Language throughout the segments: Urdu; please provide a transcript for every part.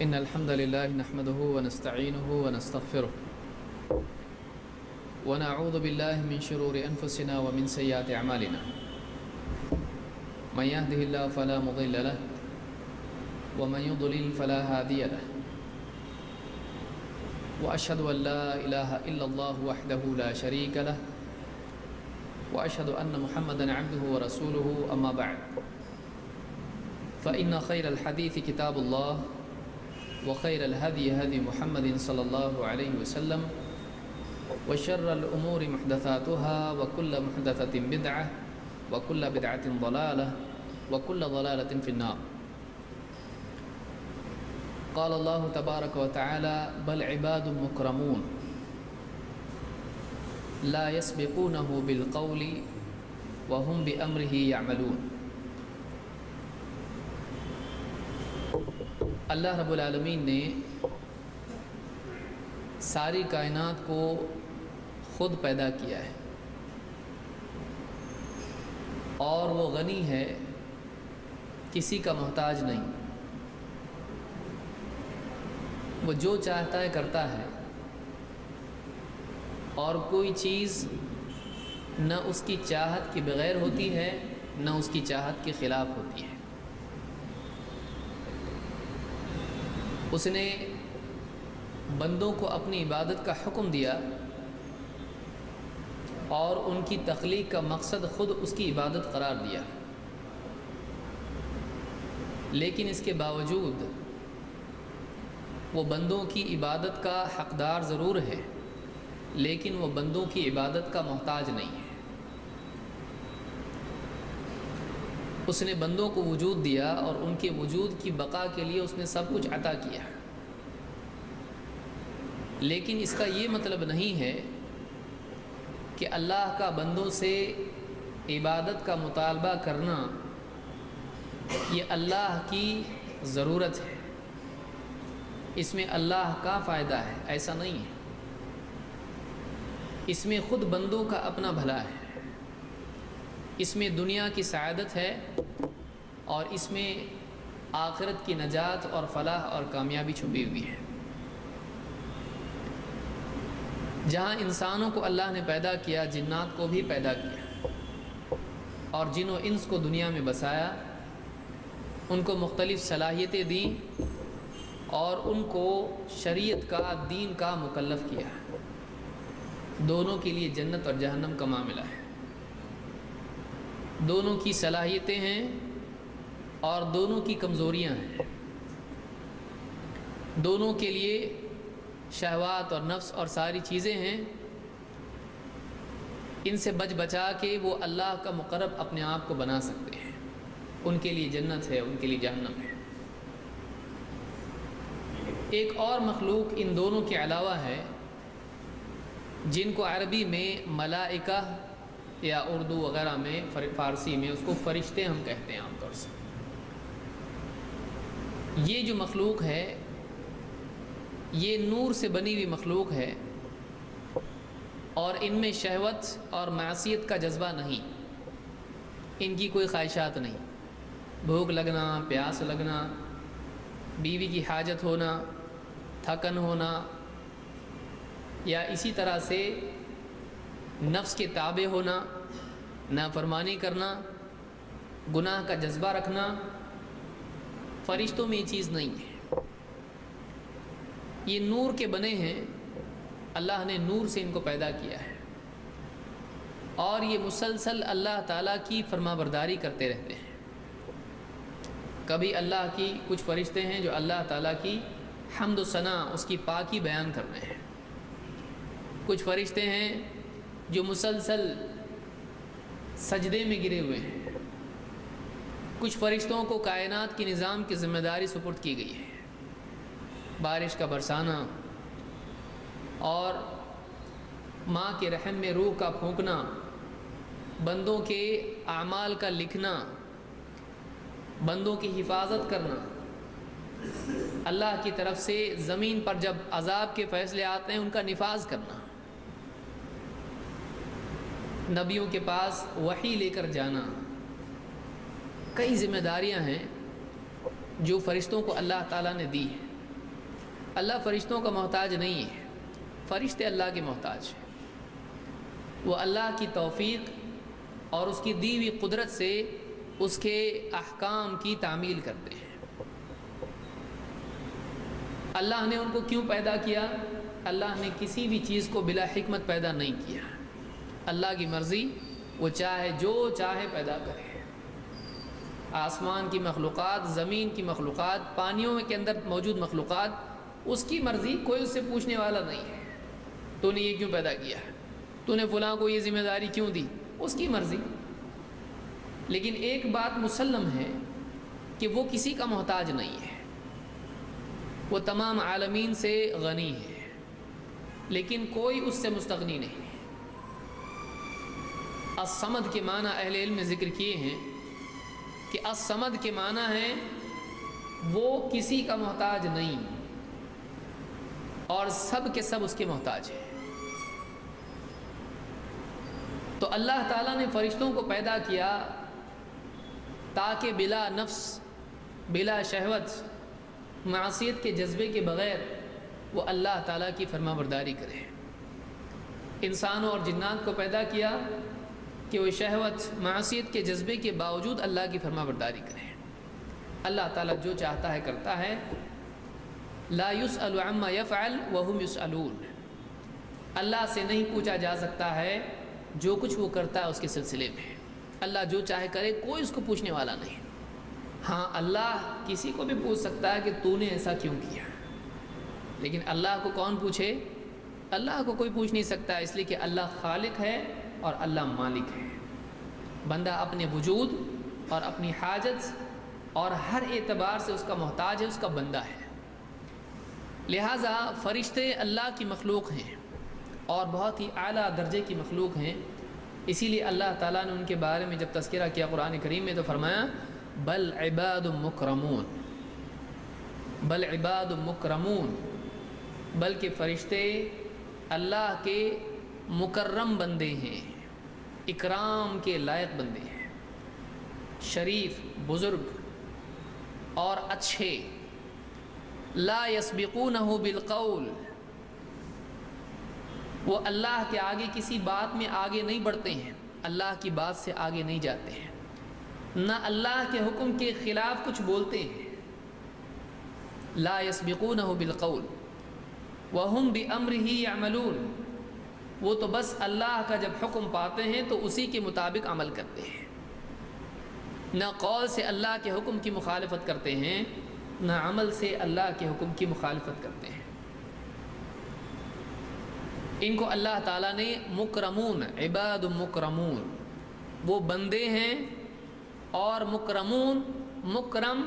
إن الحمد لله نحمده ونستعينه ونستغفره ونعوذ بالله من شرور أنفسنا ومن سيئات أعمالنا من يهده الله فلا مضل له ومن يضلل فلا هادي له وأشهد أن لا إله إلا الله وحده لا شريك له وأشهد أن محمدًا عبده ورسوله أما بعد فإن خير الحديث كتاب الله وخير الهدي هدي محمد صلى الله عليه وسلم وشر الأمور محدثاتها وكل محدثة بدعة وكل بدعة ضلالة وكل ضلالة في النار. قال الله تبارك وتعالى بل عباد مكرمون لا يسبقونه بالقول وهم بأمره يعملون. اللہ رب العالمین نے ساری کائنات کو خود پیدا کیا ہے اور وہ غنی ہے، کسی کا محتاج نہیں. وہ جو چاہتا ہے کرتا ہے اور کوئی چیز نہ اس کی چاہت کے بغیر ہوتی ہے نہ اس کی چاہت کے خلاف ہوتی ہے. اس نے بندوں کو اپنی عبادت کا حکم دیا اور ان کی تخلیق کا مقصد خود اس کی عبادت قرار دیا، لیکن اس کے باوجود وہ بندوں کی عبادت کا حقدار ضرور ہے، لیکن وہ بندوں کی عبادت کا محتاج نہیں ہے. اس نے بندوں کو وجود دیا اور ان کے وجود کی بقا کے لیے اس نے سب کچھ عطا کیا، لیکن اس کا یہ مطلب نہیں ہے کہ اللہ کا بندوں سے عبادت کا مطالبہ کرنا یہ اللہ کی ضرورت ہے، اس میں اللہ کا فائدہ ہے. ایسا نہیں ہے. اس میں خود بندوں کا اپنا بھلا ہے، اس میں دنیا کی سعادت ہے اور اس میں آخرت کی نجات اور فلاح اور کامیابی چھپی ہوئی ہے. جہاں انسانوں کو اللہ نے پیدا کیا، جنات کو بھی پیدا کیا اور جن و انس کو دنیا میں بسایا، ان کو مختلف صلاحیتیں دیں اور ان کو شریعت کا، دین کا مکلف کیا. دونوں کے لیے جنت اور جہنم کا معاملہ ہے. دونوں کی صلاحیتیں ہیں اور دونوں کی کمزوریاں ہیں. دونوں کے لیے شہوات اور نفس اور ساری چیزیں ہیں. ان سے بچا کے وہ اللہ کا مقرب اپنے آپ کو بنا سکتے ہیں. ان کے لیے جنت ہے، ان کے لیے جہنم ہے. ایک اور مخلوق ان دونوں کے علاوہ ہے جن کو عربی میں ملائکہ یا اردو وغیرہ میں، فارسی میں اس کو فرشتے ہم کہتے ہیں عام طور سے. یہ جو مخلوق ہے یہ نور سے بنی ہوئی مخلوق ہے اور ان میں شہوت اور معصیت کا جذبہ نہیں. ان کی کوئی خواہشات نہیں. بھوک لگنا، پیاس لگنا، بیوی کی حاجت ہونا، تھکن ہونا یا اسی طرح سے نفس کے تابع ہونا، نافرمانی کرنا، گناہ کا جذبہ رکھنا، فرشتوں میں یہ چیز نہیں ہے. یہ نور کے بنے ہیں. اللہ نے نور سے ان کو پیدا کیا ہے اور یہ مسلسل اللہ تعالیٰ کی فرما برداری کرتے رہتے ہیں. کبھی اللہ کی کچھ فرشتے ہیں جو اللہ تعالیٰ کی حمد و ثنا، اس کی پاکی بیان کر رہے ہیں. کچھ فرشتے ہیں جو مسلسل سجدے میں گرے ہوئے ہیں. کچھ فرشتوں کو کائنات کی نظام کی ذمہ داری سپرد کی گئی ہے. بارش کا برسانا اور ماں کے رحم میں روح کا پھونکنا، بندوں کے اعمال کا لکھنا، بندوں کی حفاظت کرنا، اللہ کی طرف سے زمین پر جب عذاب کے فیصلے آتے ہیں ان کا نفاذ کرنا، نبیوں کے پاس وحی لے کر جانا. کئی ذمہ داریاں ہیں جو فرشتوں کو اللہ تعالیٰ نے دی ہے. اللہ فرشتوں کا محتاج نہیں ہے، فرشتے اللہ کے محتاج ہیں۔ وہ اللہ کی توفیق اور اس کی دی ہوئی قدرت سے اس کے احکام کی تعمیل کرتے ہیں۔ اللہ نے ان کو کیوں پیدا کیا؟ اللہ نے کسی بھی چیز کو بلا حکمت پیدا نہیں کیا۔ اللہ کی مرضی، وہ چاہے جو چاہے پیدا کرے۔ آسمان کی مخلوقات، زمین کی مخلوقات، پانیوں کے اندر موجود مخلوقات، اس کی مرضی، کوئی اس سے پوچھنے والا نہیں ہے تو نے یہ کیوں پیدا کیا ہے، تو نے فلاں کو یہ ذمہ داری کیوں دی، اس کی مرضی۔ لیکن ایک بات مسلم ہے کہ وہ کسی کا محتاج نہیں ہے، وہ تمام عالمین سے غنی ہے، لیکن کوئی اس سے مستغنی نہیں ہے۔ الصمد کے معنی اہل علم نے ذکر کیے ہیں کہ الصمد کے معنی ہے وہ کسی کا محتاج نہیں اور سب کے سب اس کے محتاج ہیں۔ تو اللہ تعالیٰ نے فرشتوں کو پیدا کیا تاکہ بلا نفس، بلا شہوت، معصیت کے جذبے کے بغیر وہ اللہ تعالیٰ کی فرما برداری کرے۔ انسانوں اور جنات کو پیدا کیا کہ وہ شہوت، معصیت کے جذبے کے باوجود اللہ کی فرما برداری کریں۔ اللہ تعالیٰ جو چاہتا ہے کرتا ہے۔ لا يسأل عما يفعل وهم يسألون، اللہ سے نہیں پوچھا جا سکتا ہے جو کچھ وہ کرتا ہے اس کے سلسلے میں۔ اللہ جو چاہے کرے، کوئی اس کو پوچھنے والا نہیں۔ ہاں، اللہ کسی کو بھی پوچھ سکتا ہے کہ تو نے ایسا کیوں کیا، لیکن اللہ کو کون پوچھے؟ اللہ کو کوئی پوچھ نہیں سکتا، اس لیے کہ اللہ خالق ہے اور اللہ مالک ہے۔ بندہ اپنے وجود اور اپنی حاجت اور ہر اعتبار سے اس کا محتاج ہے، اس کا بندہ ہے۔ لہٰذا فرشتے اللہ کی مخلوق ہیں اور بہت ہی اعلیٰ درجے کی مخلوق ہیں۔ اسی لیے اللہ تعالیٰ نے ان کے بارے میں جب تذکرہ کیا قرآن کریم میں تو فرمایا بل عباد مکرمون، بل عباد مکرمون، بلکہ فرشتے اللہ کے مکرم بندے ہیں، اکرام کے لائق بندے ہیں، شریف، بزرگ اور اچھے۔ لا یسبقونہ بالقول، وہ اللہ کے آگے کسی بات میں آگے نہیں بڑھتے ہیں، اللہ کی بات سے آگے نہیں جاتے ہیں، نہ اللہ کے حکم کے خلاف کچھ بولتے ہیں۔ لا یسبقونہ بالقول وہم بامرہ یعملون، وہ تو بس اللہ کا جب حکم پاتے ہیں تو اسی کے مطابق عمل کرتے ہیں، نہ قول سے اللہ کے حکم کی مخالفت کرتے ہیں، نہ عمل سے اللہ کے حکم کی مخالفت کرتے ہیں۔ ان کو اللہ تعالیٰ نے مکرمون، عباد مکرمون، وہ بندے ہیں، اور مکرمون، مکرم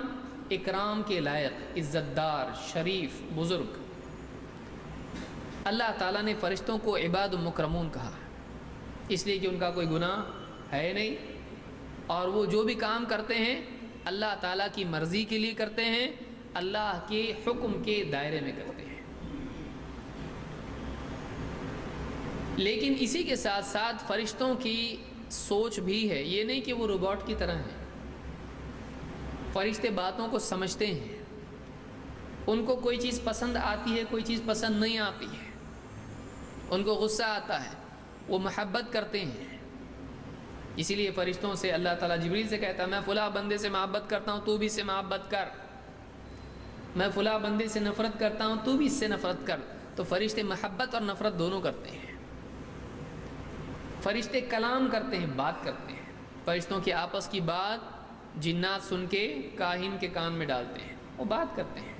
اکرام کے لائق، عزت دار، شریف، بزرگ۔ اللہ تعالیٰ نے فرشتوں کو عباد مکرمون کہا اس لیے کہ ان کا کوئی گناہ ہے نہیں، اور وہ جو بھی کام کرتے ہیں اللہ تعالیٰ کی مرضی کے لیے کرتے ہیں، اللہ کے حکم کے دائرے میں کرتے ہیں۔ لیکن اسی کے ساتھ ساتھ فرشتوں کی سوچ بھی ہے، یہ نہیں کہ وہ روبوٹ کی طرح ہیں۔ فرشتے باتوں کو سمجھتے ہیں، ان کو کوئی چیز پسند آتی ہے، کوئی چیز پسند نہیں آتی ہے، ان کو غصہ آتا ہے، وہ محبت کرتے ہیں۔ اسی لیے فرشتوں سے اللہ تعالیٰ جبریل سے کہتا ہے میں فلاں بندے سے محبت کرتا ہوں، تو بھی اس سے محبت کر، میں فلاں بندے سے نفرت کرتا ہوں، تو بھی اس سے نفرت کر۔ تو فرشتے محبت اور نفرت دونوں کرتے ہیں۔ فرشتے کلام کرتے ہیں، بات کرتے ہیں۔ فرشتوں کی آپس کی بات جنات سن کے کاہن کے کان میں ڈالتے ہیں، وہ بات کرتے ہیں۔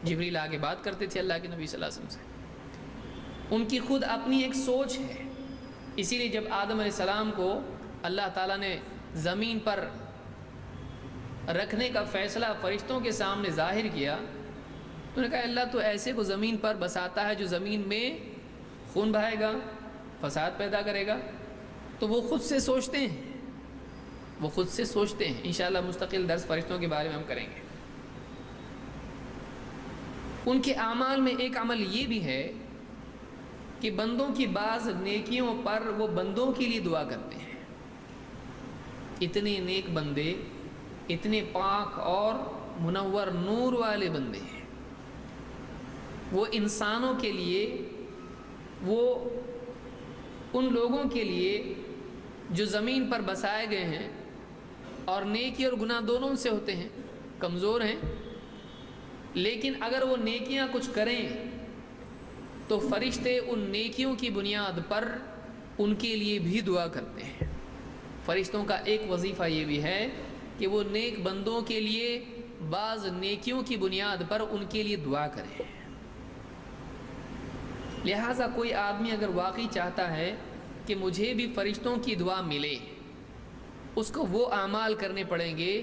جبریل آگے بات کرتے تھے اللہ کے نبی صلی اللہ علیہ وسلم سے۔ ان کی خود اپنی ایک سوچ ہے۔ اسی لیے جب آدم علیہ السلام کو اللہ تعالیٰ نے زمین پر رکھنے کا فیصلہ فرشتوں کے سامنے ظاہر کیا، تو نے کہا اللہ تو ایسے کو زمین پر بساتا ہے جو زمین میں خون بہائے گا، فساد پیدا کرے گا۔ تو وہ خود سے سوچتے ہیں، وہ خود سے سوچتے ہیں۔ انشاءاللہ مستقل درس فرشتوں کے بارے میں ہم کریں گے۔ ان کے اعمال میں ایک عمل یہ بھی ہے کہ بندوں کی بعض نیکیوں پر وہ بندوں کے لیے دعا کرتے ہیں۔ اتنے نیک بندے، اتنے پاک اور منور نور والے بندے ہیں، وہ انسانوں کے لیے، وہ ان لوگوں کے لیے جو زمین پر بسائے گئے ہیں اور نیکی اور گناہ دونوں سے ہوتے ہیں، کمزور ہیں، لیکن اگر وہ نیکیاں کچھ کریں تو فرشتے ان نیکیوں کی بنیاد پر ان کے لیے بھی دعا کرتے ہیں۔ فرشتوں کا ایک وظیفہ یہ بھی ہے کہ وہ نیک بندوں کے لیے بعض نیکیوں کی بنیاد پر ان کے لیے دعا کریں۔ لہٰذا کوئی آدمی اگر واقعی چاہتا ہے کہ مجھے بھی فرشتوں کی دعا ملے، اس کو وہ اعمال کرنے پڑیں گے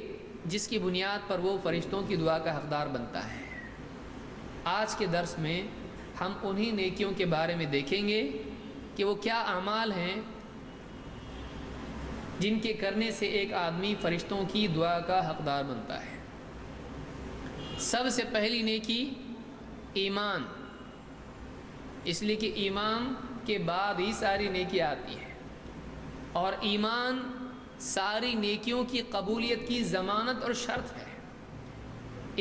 جس کی بنیاد پر وہ فرشتوں کی دعا کا حقدار بنتا ہے۔ آج کے درس میں ہم انہی نیکیوں کے بارے میں دیکھیں گے کہ وہ کیا اعمال ہیں جن کے کرنے سے ایک آدمی فرشتوں کی دعا کا حقدار بنتا ہے۔ سب سے پہلی نیکی ایمان، اس لیے کہ ایمان کے بعد ہی ساری نیکیاں آتی ہیں، اور ایمان ساری نیکیوں کی قبولیت کی ضمانت اور شرط ہے۔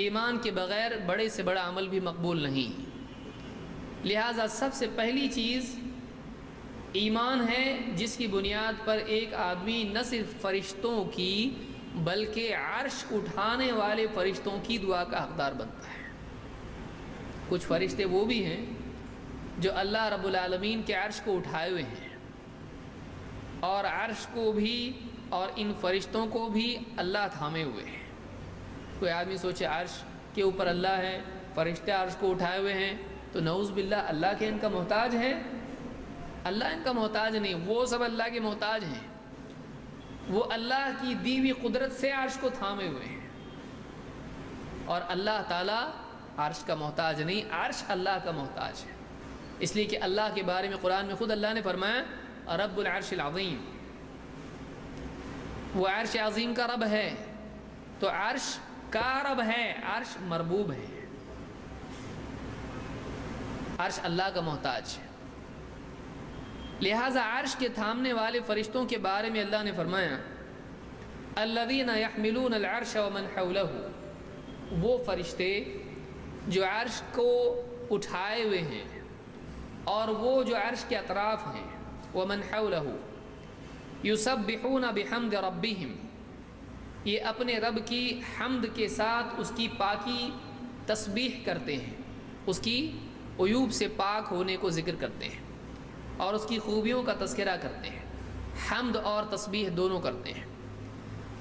ایمان کے بغیر بڑے سے بڑا عمل بھی مقبول نہیں۔ لہٰذا سب سے پہلی چیز ایمان ہے، جس کی بنیاد پر ایک آدمی نہ صرف فرشتوں کی بلکہ عرش اٹھانے والے فرشتوں کی دعا کا حقدار بنتا ہے۔ کچھ فرشتے وہ بھی ہیں جو اللہ رب العالمین کے عرش کو اٹھائے ہوئے ہیں، اور عرش کو بھی اور ان فرشتوں کو بھی اللہ تھامے ہوئے ہیں۔ کوئی آدمی سوچے عرش کے اوپر اللہ ہے، فرشتے عرش کو اٹھائے ہوئے ہیں، تو نعوذ باللہ اللہ کے ان کا محتاج ہے؟ اللہ ان کا محتاج نہیں، وہ سب اللہ کے محتاج ہیں۔ وہ اللہ کی دی ہوئی قدرت سے عرش کو تھامے ہوئے ہیں، اور اللہ تعالیٰ عرش کا محتاج نہیں، عرش اللہ کا محتاج ہے۔ اس لیے کہ اللہ کے بارے میں قرآن میں خود اللہ نے فرمایا رب العرش العظیم، وہ عرش عظیم کا رب ہے۔ تو عرش کا رب ہے، عرش مربوب ہے، عرش اللہ کا محتاج ہے۔ لہٰذا عرش کے تھامنے والے فرشتوں کے بارے میں اللہ نے فرمایا الذین یحملون العرش ومن حولہ، وہ فرشتے جو عرش کو اٹھائے ہوئے ہیں اور وہ جو عرش کے اطراف ہیں، ومن حولہ یسبحون بحمد ربہم، یہ اپنے رب کی حمد کے ساتھ اس کی پاکی تسبیح کرتے ہیں، اس کی عیوب سے پاک ہونے کو ذکر کرتے ہیں اور اس کی خوبیوں کا تذکرہ کرتے ہیں، حمد اور تسبیح دونوں کرتے ہیں۔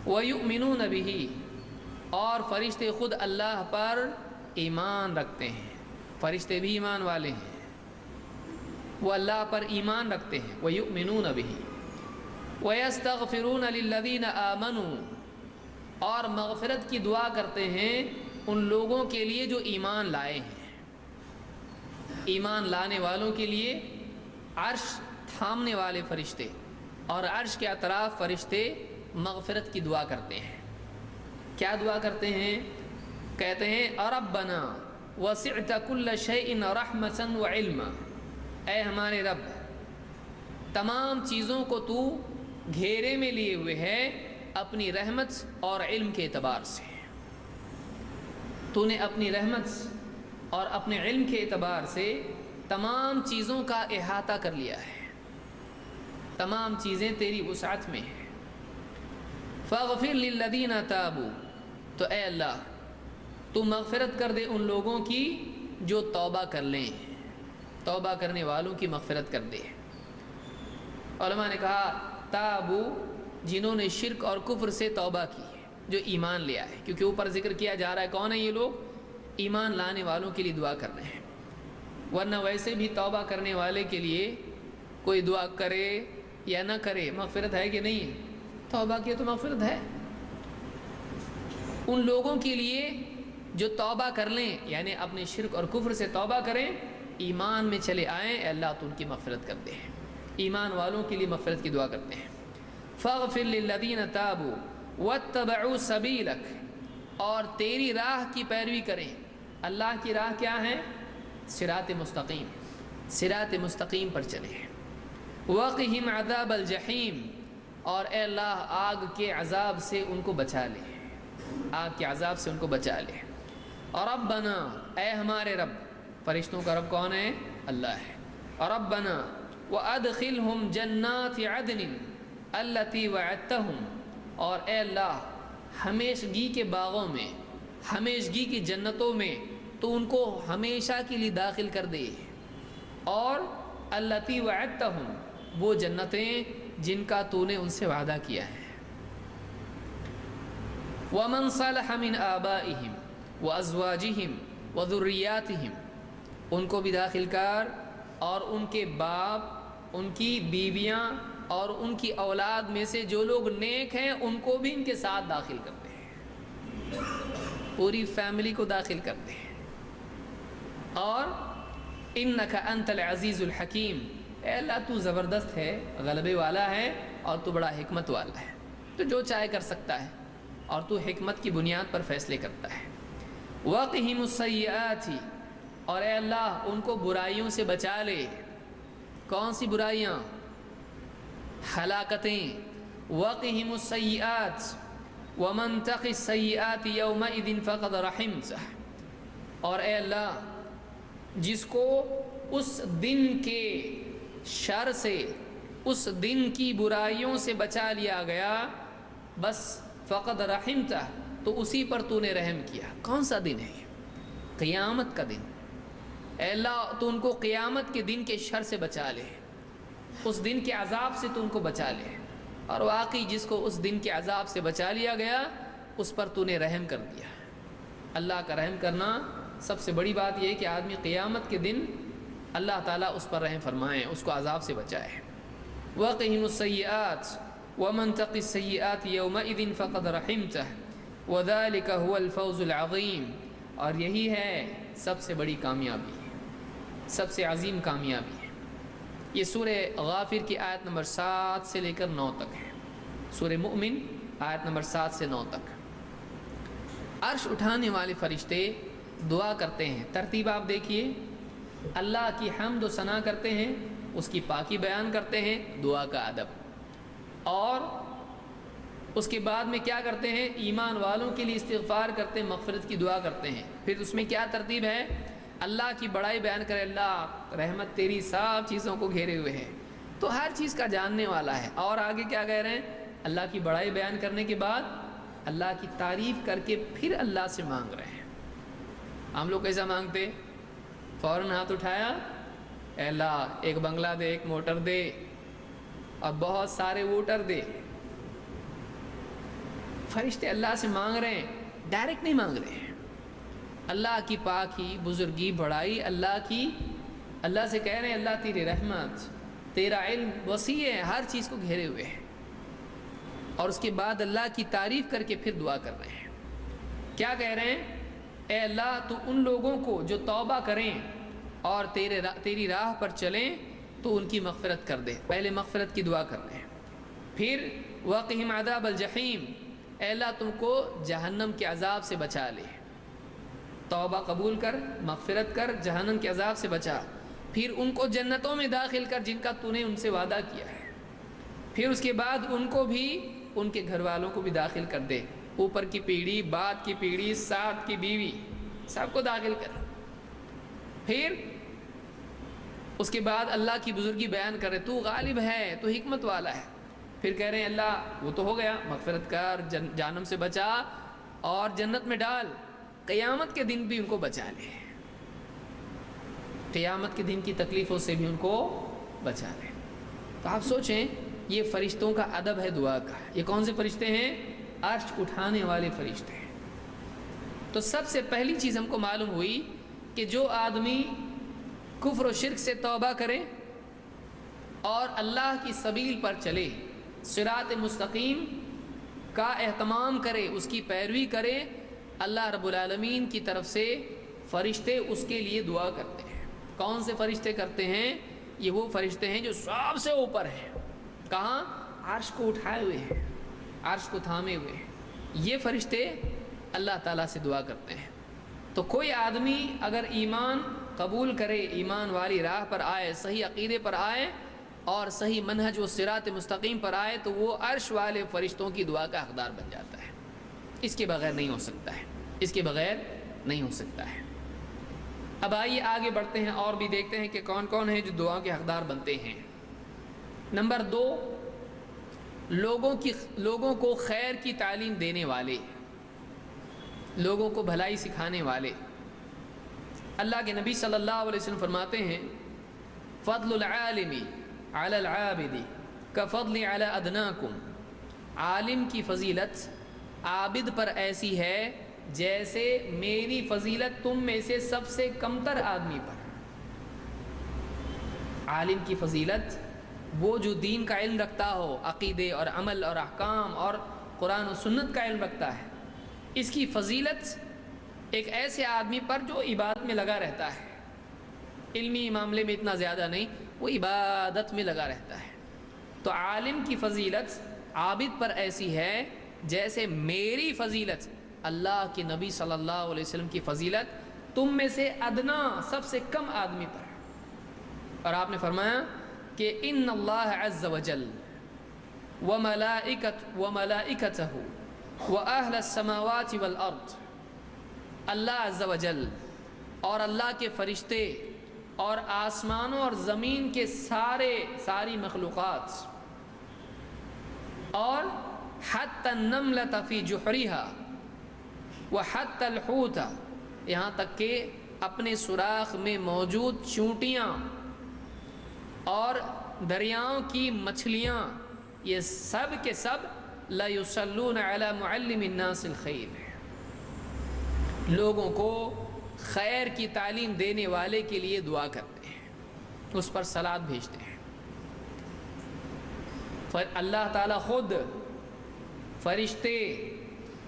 وَيُؤْمِنُونَ بِهِ، اور فرشتے خود اللہ پر ایمان رکھتے ہیں، فرشتے بھی ایمان والے ہیں، وہ اللہ پر ایمان رکھتے ہیں۔ وَيُؤْمِنُونَ بِهِ وَيَسْتَغْفِرُونَ لِلَّذِينَ آمَنُوا، اور مغفرت کی دعا کرتے ہیں ان لوگوں کے لیے جو ایمان لائے ہیں۔ ایمان لانے والوں کے لیے عرش تھامنے والے فرشتے اور عرش کے اطراف فرشتے مغفرت کی دعا کرتے ہیں۔ کیا دعا کرتے ہیں؟ کہتے ہیں ربنا وسعت كل شيء رحمة وعلما، اے ہمارے رب، تمام چیزوں کو تو گھیرے میں لیے ہوئے ہے اپنی رحمت اور علم کے اعتبار سے۔ تو نے اپنی رحمت اور اپنے علم کے اعتبار سے تمام چیزوں کا احاطہ کر لیا ہے، تمام چیزیں تیری وسعت میں ہیں۔ فاغفر للذین تابوا، تو اے اللہ تو مغفرت کر دے ان لوگوں کی جو توبہ کر لیں، توبہ کرنے والوں کی مغفرت کر دے۔ علماء نے کہا تابو، جنہوں نے شرک اور کفر سے توبہ کی، جو ایمان لیا ہے، کیونکہ اوپر ذکر کیا جا رہا ہے کون ہے یہ لوگ؟ ایمان لانے والوں کے لیے دعا کر رہے ہیں۔ ورنہ ویسے بھی توبہ کرنے والے کے لیے کوئی دعا کرے یا نہ کرے مغفرت ہے کہ نہیں ہے؟ توبہ کی تو مغفرت ہے۔ ان لوگوں کے لیے جو توبہ کر لیں، یعنی اپنے شرک اور کفر سے توبہ کریں، ایمان میں چلے آئیں، اے اللہ تو ان کی مغفرت کر دے۔ ایمان والوں کے لیے مغفرت کی دعا کرتے ہیں۔ فاغفر للذین تابوا واتبعوا سبیلک، اور تیری راہ کی پیروی کریں۔ اللہ کی راہ کیا ہے؟ صراط مستقیم، صراط مستقیم پر چلیں۔ وقہم عذاب الجحیم، اور اے اللہ آگ کے عذاب سے ان کو بچا لے، آگ کے عذاب سے ان کو بچا لے۔ اور ربنا، اے ہمارے رب، فرشتوں کا رب کون ہے؟ اللہ ہے۔ ربنا وادخلهم جنات عدن التي وعدتهم، اور اے اللہ ہمیشگی کے باغوں میں، ہمیشگی کی جنتوں میں تو ان کو ہمیشہ کے لیے داخل کر دے، اور التي وعدتهم، وہ جنتیں جن کا تو نے ان سے وعدہ کیا ہے۔ ومن صلح من آبائهم وازواجهم وذریاتهم، ان کو بھی داخل کر، اور ان کے باپ، ان کی بیویاں اور ان کی اولاد میں سے جو لوگ نیک ہیں ان کو بھی ان کے ساتھ داخل کرتے ہیں، پوری فیملی کو داخل کرتے ہیں۔ اور انک انت العزیز الحکیم، اے اللہ تو زبردست ہے، غلبے والا ہے، اور تو بڑا حکمت والا ہے، تو جو چاہے کر سکتا ہے، اور تو حکمت کی بنیاد پر فیصلے کرتا ہے۔ وقہم السیئات، اور اے اللہ ان کو برائیوں سے بچا لے۔ کون سی برائیاں؟ ہلاکتیں۔ وقہم السیئات ومن تق السیئات یومئذ فقد رحمتہ، اور اے اللہ جس کو اس دن کے شر سے، اس دن کی برائیوں سے بچا لیا گیا، بس فقد رحمتہ، تو اسی پر تو نے رحم کیا۔ کون سا دن ہے؟ قیامت کا دن۔ اے اللہ تو ان کو قیامت کے دن کے شر سے بچا لے، اس دن کے عذاب سے تو ان کو بچا لے، اور واقعی جس کو اس دن کے عذاب سے بچا لیا گیا اس پر تو نے رحم کر دیا۔ اللہ کا رحم کرنا سب سے بڑی بات یہ ہے کہ آدمی قیامت کے دن اللہ تعالیٰ اس پر رحم فرمائے، اس کو عذاب سے بچائے۔ وَقِهِمُ السَّيِّئَاتِ وَمَن تَقِ السَّيِّئَاتِ يَوْمَئِذٍ فَقَدْ رَحِمْتَهُ وَذَلِكَ هُوَ الْفَوْزُ الْعَظِيمُ، اور یہی ہے سب سے بڑی کامیابی، سب سے عظیم کامیابی ہے۔ یہ سورہ غافر کی آیت نمبر 7 سے لے کر 9 تک ہے، سورہ مؤمن آیت نمبر 7 سے 9 تک۔ عرش اٹھانے والے فرشتے دعا کرتے ہیں، ترتیب آپ دیکھیے، اللہ کی حمد و ثنا کرتے ہیں، اس کی پاکی بیان کرتے ہیں، دعا کا ادب، اور اس کے بعد میں کیا کرتے ہیں؟ ایمان والوں کے لیے استغفار کرتے ہیں، مغفرت کی دعا کرتے ہیں۔ پھر اس میں کیا ترتیب ہے؟ اللہ کی بڑائی بیان کرے، اللہ رحمت تیری سب چیزوں کو گھیرے ہوئے ہے، تو ہر چیز کا جاننے والا ہے۔ اور آگے کیا کہہ رہے ہیں؟ اللہ کی بڑائی بیان کرنے کے بعد اللہ کی تعریف کر کے پھر اللہ سے مانگ رہے ہیں۔ ہم لوگ کیسا مانگتے؟ فوراً ہاتھ اٹھایا، اے اللہ ایک بنگلہ دے، ایک موٹر دے، اور بہت سارے ووٹر دے۔ فرشتے اللہ سے مانگ رہے ہیں، ڈائریکٹ نہیں مانگ رہے ہیں۔ اللہ کی پاکی، بزرگی، بڑائی اللہ کی، اللہ سے کہہ رہے ہیں اللہ تیری رحمت، تیرا علم وسیع ہے، ہر چیز کو گھیرے ہوئے ہے، اور اس کے بعد اللہ کی تعریف کر کے پھر دعا کر رہے ہیں۔ کیا کہہ رہے ہیں؟ اے اللہ تو ان لوگوں کو جو توبہ کریں اور تیری راہ پر چلیں تو ان کی مغفرت کر دے۔ پہلے مغفرت کی دعا کر رہے ہیں، پھر وقہم عذاب الجحیم، اے اللہ تم کو جہنم کے عذاب سے بچا لے۔ توبہ قبول کر، مغفرت کر، جہنم کے عذاب سے بچا، پھر ان کو جنتوں میں داخل کر جن کا تو نے ان سے وعدہ کیا ہے، پھر اس کے بعد ان کو بھی، ان کے گھر والوں کو بھی داخل کر دے، اوپر کی پیڑھی، بعد کی پیڑھی، ساتھ کی بیوی، سب کو داخل کر۔ پھر اس کے بعد اللہ کی بزرگی بیان کرے، تو غالب ہے، تو حکمت والا ہے۔ پھر کہہ رہے ہیں اللہ وہ تو ہو گیا، مغفرت کر، جہنم سے بچا اور جنت میں ڈال، قیامت کے دن بھی ان کو بچا لے، قیامت کے دن کی تکلیفوں سے بھی ان کو بچا لے۔ تو آپ سوچیں یہ فرشتوں کا ادب ہے دعا کا۔ یہ کون سے فرشتے ہیں؟ عرش اٹھانے والے فرشتے ہیں۔ تو سب سے پہلی چیز ہم کو معلوم ہوئی کہ جو آدمی کفر و شرک سے توبہ کرے اور اللہ کی سبیل پر چلے، صراط مستقیم کا اہتمام کرے، اس کی پیروی کرے، اللہ رب العالمین کی طرف سے فرشتے اس کے لیے دعا کرتے ہیں۔ کون سے فرشتے کرتے ہیں؟ یہ وہ فرشتے ہیں جو سب سے اوپر ہیں۔ کہاں؟ عرش کو اٹھائے ہوئے ہیں، عرش کو تھامے ہوئے ہیں۔ یہ فرشتے اللہ تعالیٰ سے دعا کرتے ہیں۔ تو کوئی آدمی اگر ایمان قبول کرے، ایمان والی راہ پر آئے، صحیح عقیدے پر آئے اور صحیح منہج و صراط مستقیم پر آئے، تو وہ عرش والے فرشتوں کی دعا کا حقدار بن جاتا ہے۔ اس کے بغیر نہیں ہو سکتا ہے، اس کے بغیر نہیں ہو سکتا ہے۔ اب آئیے آگے بڑھتے ہیں اور بھی دیکھتے ہیں کہ کون کون ہیں جو دعا کے حقدار بنتے ہیں۔ نمبر 2، لوگوں کو خیر کی تعلیم دینے والے، لوگوں کو بھلائی سکھانے والے۔ اللہ کے نبی صلی اللہ علیہ وسلم فرماتے ہیں فضل العالم علی العابد کفضل علی ادناکم، عالم کی فضیلت عابد پر ایسی ہے جیسے میری فضیلت تم میں سے سب سے کمتر آدمی پر۔ عالم کی فضیلت وہ جو دین کا علم رکھتا ہو، عقیدے اور عمل اور احکام اور قرآن و سنت کا علم رکھتا ہے، اس کی فضیلت ایک ایسے آدمی پر جو عبادت میں لگا رہتا ہے، علمی معاملے میں اتنا زیادہ نہیں، وہ عبادت میں لگا رہتا ہے۔ تو عالم کی فضیلت عابد پر ایسی ہے جیسے میری فضیلت، اللہ کے نبی صلی اللہ علیہ وسلم کی فضیلت تم میں سے ادنا، سب سے کم آدمی پر۔ اور آپ نے فرمایا کہ ان اللہ عز وجل وملائکتہ واہل السماوات والارض، اللہ عز وجل اور اللہ کے فرشتے اور آسمانوں اور زمین کے ساری مخلوقات، اور حتی النملۃ فی جحرہا وحتی الحوت، یہاں تک کہ اپنے سوراخ میں موجود چونٹیاں اور دریاؤں کی مچھلیاں، یہ سب کے سب لَيُصَلُّونَ عَلَى مُعَلِّمِ النَّاسِ الْخَيْرِ، لوگوں کو خیر کی تعلیم دینے والے کے لیے دعا کرتے ہیں، اس پر صلوات بھیجتے ہیں۔ اللہ تعالیٰ خود، فرشتے،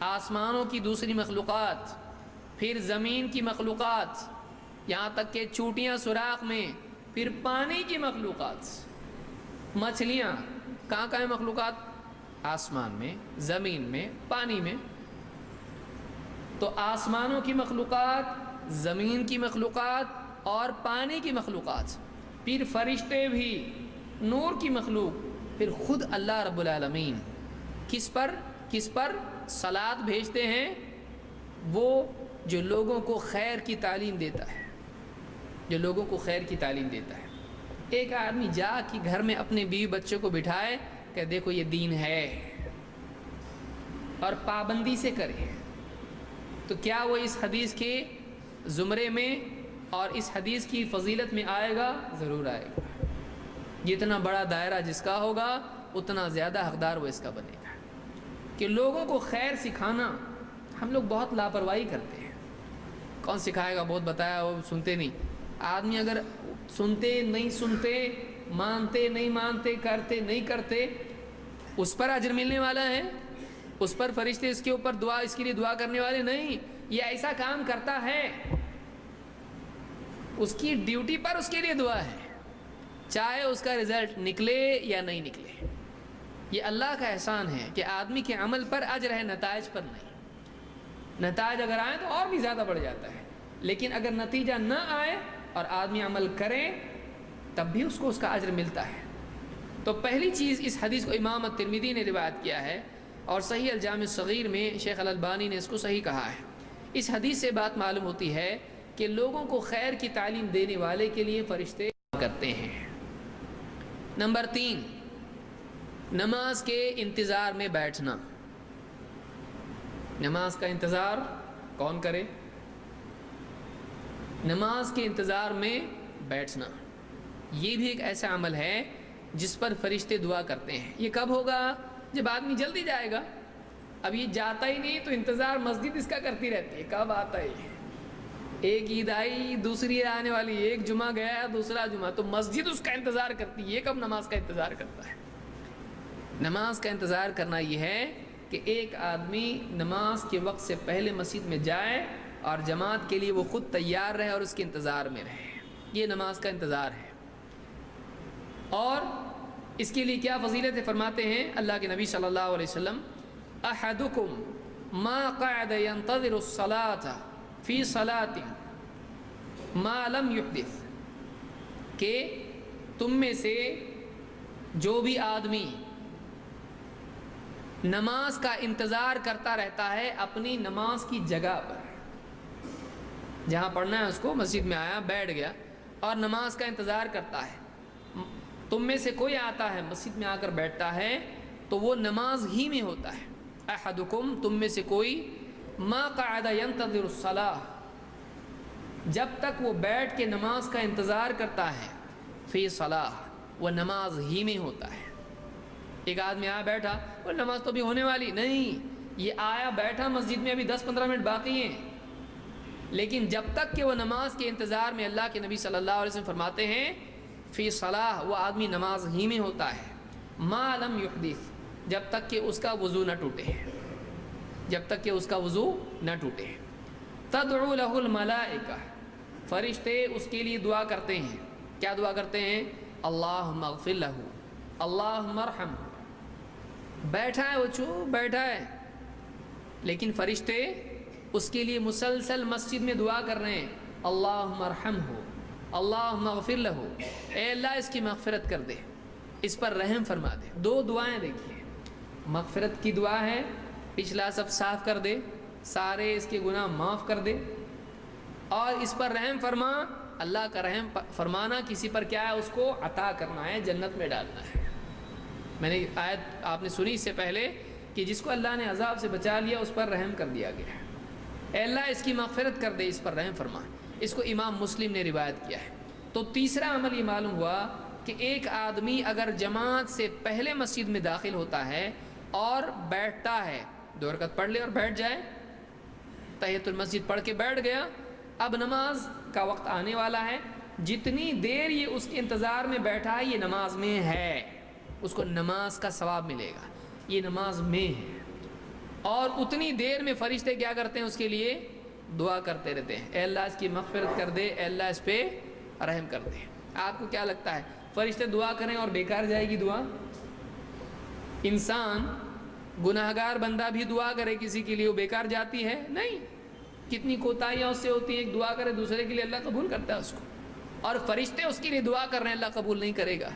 آسمانوں کی دوسری مخلوقات، پھر زمین کی مخلوقات، یہاں تک کہ چونٹیاں سوراخ میں، پھر پانی کی مخلوقات، مچھلیاں، کہاں کہاں مخلوقات؟ آسمان میں، زمین میں، پانی میں۔ تو آسمانوں کی مخلوقات، زمین کی مخلوقات اور پانی کی مخلوقات، پھر فرشتے بھی، نور کی مخلوق، پھر خود اللہ رب العالمین کس پر صلوات بھیجتے ہیں؟ وہ جو لوگوں کو خیر کی تعلیم دیتا ہے، جو لوگوں کو خیر کی تعلیم دیتا ہے۔ ایک آدمی جا کے گھر میں اپنے بیوی بچوں کو بٹھائے کہ دیکھو یہ دین ہے، اور پابندی سے کرے، تو کیا وہ اس حدیث کے زمرے میں اور اس حدیث کی فضیلت میں آئے گا؟ ضرور آئے گا۔ جتنا بڑا دائرہ جس کا ہوگا اتنا زیادہ حقدار وہ اس کا بنے گا۔ کہ لوگوں کو خیر سکھانا، ہم لوگ بہت لاپرواہی کرتے ہیں، کون سکھائے گا، بہت بتایا، وہ سنتے نہیں۔ آدمی اگر سنتے نہیں سنتے، مانتے نہیں مانتے، کرتے نہیں کرتے، اس پر اجر ملنے والا ہے، اس پر فرشتے اس کے اوپر دعا، اس کے لیے دعا کرنے والے نہیں۔ یہ ایسا کام کرتا ہے، اس کی ڈیوٹی پر اس کے لیے دعا ہے، چاہے اس کا رزلٹ نکلے یا نہیں نکلے۔ یہ اللہ کا احسان ہے کہ آدمی کے عمل پر اجر ہے، نتائج پر نہیں۔ نتائج اگر آئیں تو اور بھی زیادہ بڑھ جاتا ہے، لیکن اگر نتیجہ نہ آئے اور آدمی عمل کرے تب بھی اس کو اس کا اجر ملتا ہے۔ تو پہلی چیز، اس حدیث کو امام الترمذی نے روایت کیا ہے، اور صحیح الجامع الصغیر میں شیخ الالبانی نے اس کو صحیح کہا ہے۔ اس حدیث سے بات معلوم ہوتی ہے کہ لوگوں کو خیر کی تعلیم دینے والے کے لیے فرشتے کرتے ہیں۔ نمبر 3، نماز کے انتظار میں بیٹھنا۔ نماز کا انتظار کون کرے؟ نماز کے انتظار میں بیٹھنا، یہ بھی ایک ایسا عمل ہے جس پر فرشتے دعا کرتے ہیں۔ یہ کب ہوگا؟ جب آدمی جلدی جائے گا۔ اب یہ جاتا ہی نہیں تو انتظار مسجد اس کا کرتی رہتی ہے، کب آتا ہے۔ ایک عید آئی، دوسری آنے والی، ایک جمعہ گیا، دوسرا جمعہ، تو مسجد اس کا انتظار کرتی ہے، یہ کب نماز کا انتظار کرتا ہے؟ نماز کا انتظار کرنا یہ ہے کہ ایک آدمی نماز کے وقت سے پہلے مسجد میں جائے اور جماعت کے لیے وہ خود تیار رہے اور اس کے انتظار میں رہے، یہ نماز کا انتظار ہے۔ اور اس کے لیے کیا فضیلت ہے؟ فرماتے ہیں اللہ کے نبی صلی اللہ علیہ وسلم، احدکم ما قعد ينتظر الصلاة فی صلاة ما لم يحدث، کہ تم میں سے جو بھی آدمی نماز کا انتظار کرتا رہتا ہے اپنی نماز کی جگہ پر، جہاں پڑھنا ہے اس کو مسجد میں آیا، بیٹھ گیا اور نماز کا انتظار کرتا ہے۔ تم میں سے کوئی آتا ہے مسجد میں آ کر بیٹھتا ہے تو وہ نماز ہی میں ہوتا ہے۔ احدکم، تم میں سے کوئی، ما قعد ينتظر الصلاۃ، جب تک وہ بیٹھ کے نماز کا انتظار کرتا ہے، فی صلاۃ، وہ نماز ہی میں ہوتا ہے۔ ایک آدمی آیا بیٹھا، وہ نماز تو ابھی ہونے والی نہیں، یہ آیا بیٹھا مسجد میں، ابھی 10-15 منٹ باقی ہیں، لیکن جب تک کہ وہ نماز کے انتظار میں، اللہ کے نبی صلی اللہ علیہ وسلم فرماتے ہیں فی صلاح، وہ آدمی نماز ہی میں ہوتا ہے، ما لم یحدث، جب تک کہ اس کا وضو نہ ٹوٹے، جب تک کہ اس کا وضو نہ ٹوٹے۔ تدعو لہ الملائکہ، فرشتے اس کے لیے دعا کرتے ہیں۔ کیا دعا کرتے ہیں؟ اللہم اغفر لہ، اللہم ارحمہ۔ بیٹھا ہے، وہ بیٹھا ہے، لیکن فرشتے اس کے لیے مسلسل مسجد میں دعا کر رہے ہیں، اللہم ارحمہ، اللہم اغفر لہ، اے اللہ اس کی مغفرت کر دے، اس پر رحم فرما دے۔ دو دعائیں دیکھیے، مغفرت کی دعا ہے، پچھلا سب صاف کر دے، سارے اس کے گناہ معاف کر دے، اور اس پر رحم فرما۔ اللہ کا رحم فرمانا کسی پر کیا ہے؟ اس کو عطا کرنا ہے، جنت میں ڈالنا ہے۔ میں نے آیت آپ نے سنی اس سے پہلے کہ جس کو اللہ نے عذاب سے بچا لیا اس پر رحم کر دیا گیا ہے۔ اے اللہ اس کی مغفرت کر دے، اس پر رحم فرما۔ اس کو امام مسلم نے روایت کیا ہے۔ تو تیسرا عمل یہ معلوم ہوا کہ ایک آدمی اگر جماعت سے پہلے مسجد میں داخل ہوتا ہے اور بیٹھتا ہے، 2 رکعت پڑھ لے اور بیٹھ جائے، تحیۃ المسجد پڑھ کے بیٹھ گیا، اب نماز کا وقت آنے والا ہے، جتنی دیر یہ اس کے انتظار میں بیٹھا ہے یہ نماز میں ہے، اس کو نماز کا ثواب ملے گا، یہ نماز میں ہے۔ اور اتنی دیر میں فرشتے کیا کرتے ہیں؟ اس کے لیے دعا کرتے رہتے ہیں، اے اللہ اس کی مغفرت کر دے، اے اللہ اس پہ رحم کر دے۔ آپ کو کیا لگتا ہے فرشتے دعا کریں اور بیکار جائے گی دعا؟ انسان گناہگار بندہ بھی دعا کرے کسی کے لیے، وہ بیکار جاتی ہے؟ نہیں، کتنی کوتاہیاں اس سے ہوتی ہیں، ایک دعا کرے دوسرے کے لیے اللہ قبول کرتا ہے اس کو، اور فرشتے اس کے لیے دعا کر رہے ہیں، اللہ قبول نہیں کرے گا۔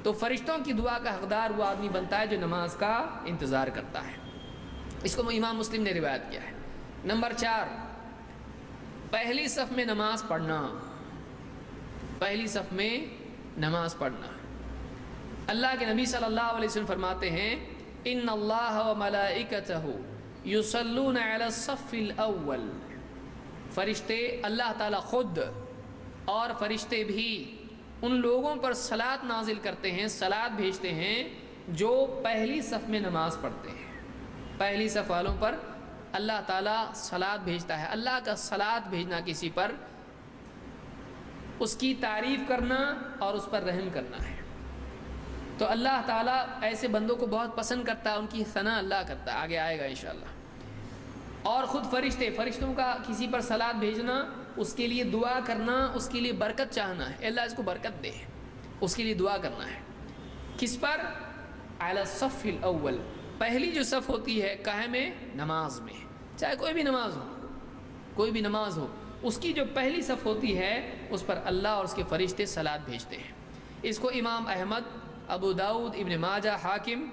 تو فرشتوں کی دعا کا حقدار وہ آدمی بنتا ہے جو نماز کا انتظار کرتا ہے۔ اس کو امام مسلم نے روایت کیا ہے۔ نمبر 4، پہلی صف میں نماز پڑھنا، پہلی صف میں نماز پڑھنا۔ اللہ کے نبی صلی اللہ علیہ وسلم فرماتے ہیں ان اللہ و ملائکتہ یصلون علی الصف الاول، فرشتے، اللہ تعالیٰ خود اور فرشتے بھی ان لوگوں پر صلاۃ نازل کرتے ہیں، صلاۃ بھیجتے ہیں جو پہلی صف میں نماز پڑھتے ہیں۔ پہلی صف والوں پر اللہ تعالیٰ صلاۃ بھیجتا ہے۔ اللہ کا صلاۃ بھیجنا کسی پر، اس کی تعریف کرنا اور اس پر رحم کرنا ہے۔ تو اللہ تعالیٰ ایسے بندوں کو بہت پسند کرتا ہے، ان کی ثنا اللہ کرتا ہے، آگے آئے گا انشاءاللہ۔ اور خود فرشتوں کا کسی پر صلاۃ بھیجنا، اس کے لیے دعا کرنا، اس کے لیے برکت چاہنا ہے، اللہ اس کو برکت دے، اس کے لیے دعا کرنا ہے۔ کس پر؟ علی الصف الاول، پہلی جو صف ہوتی ہے کہے میں؟ نماز میں، چاہے کوئی بھی نماز ہو، کوئی بھی نماز ہو، اس کی جو پہلی صف ہوتی ہے اس پر اللہ اور اس کے فرشتے صلاۃ بھیجتے ہیں۔ اس کو امام احمد، ابو داؤد، ابن ماجہ، حاکم،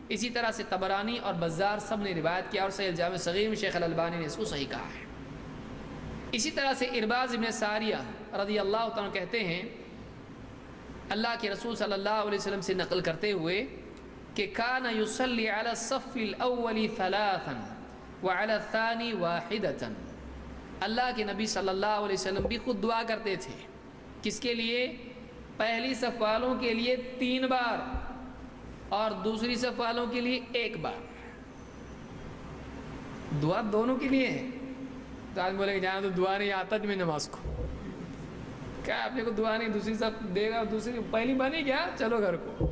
اسی طرح سے طبرانی اور بزار سب نے روایت کیا، اور صحیح الجامع صغیر میں شیخ الالبانی نے اس کو صحیح کہا ہے۔ اسی طرح سے ارباز ابن ساریہ رضی اللہ تعالیٰ کہتے ہیں اللہ کے رسول صلی اللہ علیہ وسلم سے نقل کرتے ہوئے کہ کان یصلی علی الصف الاول ثلاثا وعلی الثانی واحدۃ، اللہ کے نبی صلی اللہ علیہ وسلم بھی خود دعا کرتے تھے، کس کے لیے؟ پہلی صف والوں کے لیے 3 بار اور دوسری صف والوں کے لیے 1 بار، دعا دونوں کے لیے ہے۔ تو آدمی بولے کہ جہاں تو دعا نہیں آتا تمہیں نماز کو، کیا آپ نے کو دعا نہیں، دوسری صف دے گا، دوسری پہلی بانی کیا، چلو گھر کو،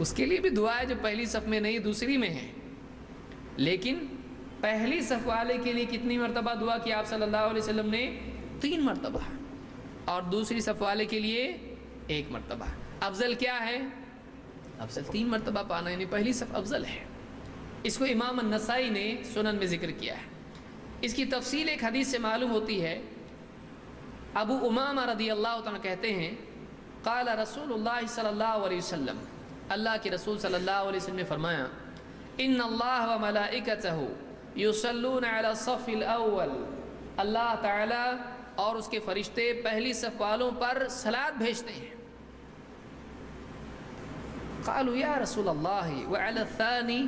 اس کے لیے بھی دعا ہے جو پہلی صف میں نہیں دوسری میں ہے۔ لیکن پہلی صف والے کے لیے کتنی مرتبہ دعا کی آپ صلی اللہ علیہ وسلم نے؟ 3 مرتبہ، اور دوسری صف والے کے لیے 1 مرتبہ۔ افضل کیا ہے؟ افضل 3 مرتبہ پانا، یعنی پہلی صف افضل ہے۔ اس کو امام النسائی نے سنن میں ذکر کیا ہے۔ اس کی تفصیل ایک حدیث سے معلوم ہوتی ہے۔ ابو امامہ رضی اللہ تعالیٰ کہتے ہیں قال رسول اللہ صلی اللہ علیہ وسلم، اللہ کے رسول صلی اللہ علیہ وسلم نے فرمایا ان اللہ و ملائکتہ یصلون علی الصف الاول، اللہ تعالیٰ اور اس کے فرشتے پہلی صف والوں پر صلات بھیجتے ہیں۔ قالوا یا رسول اللہ وعلی الثانی،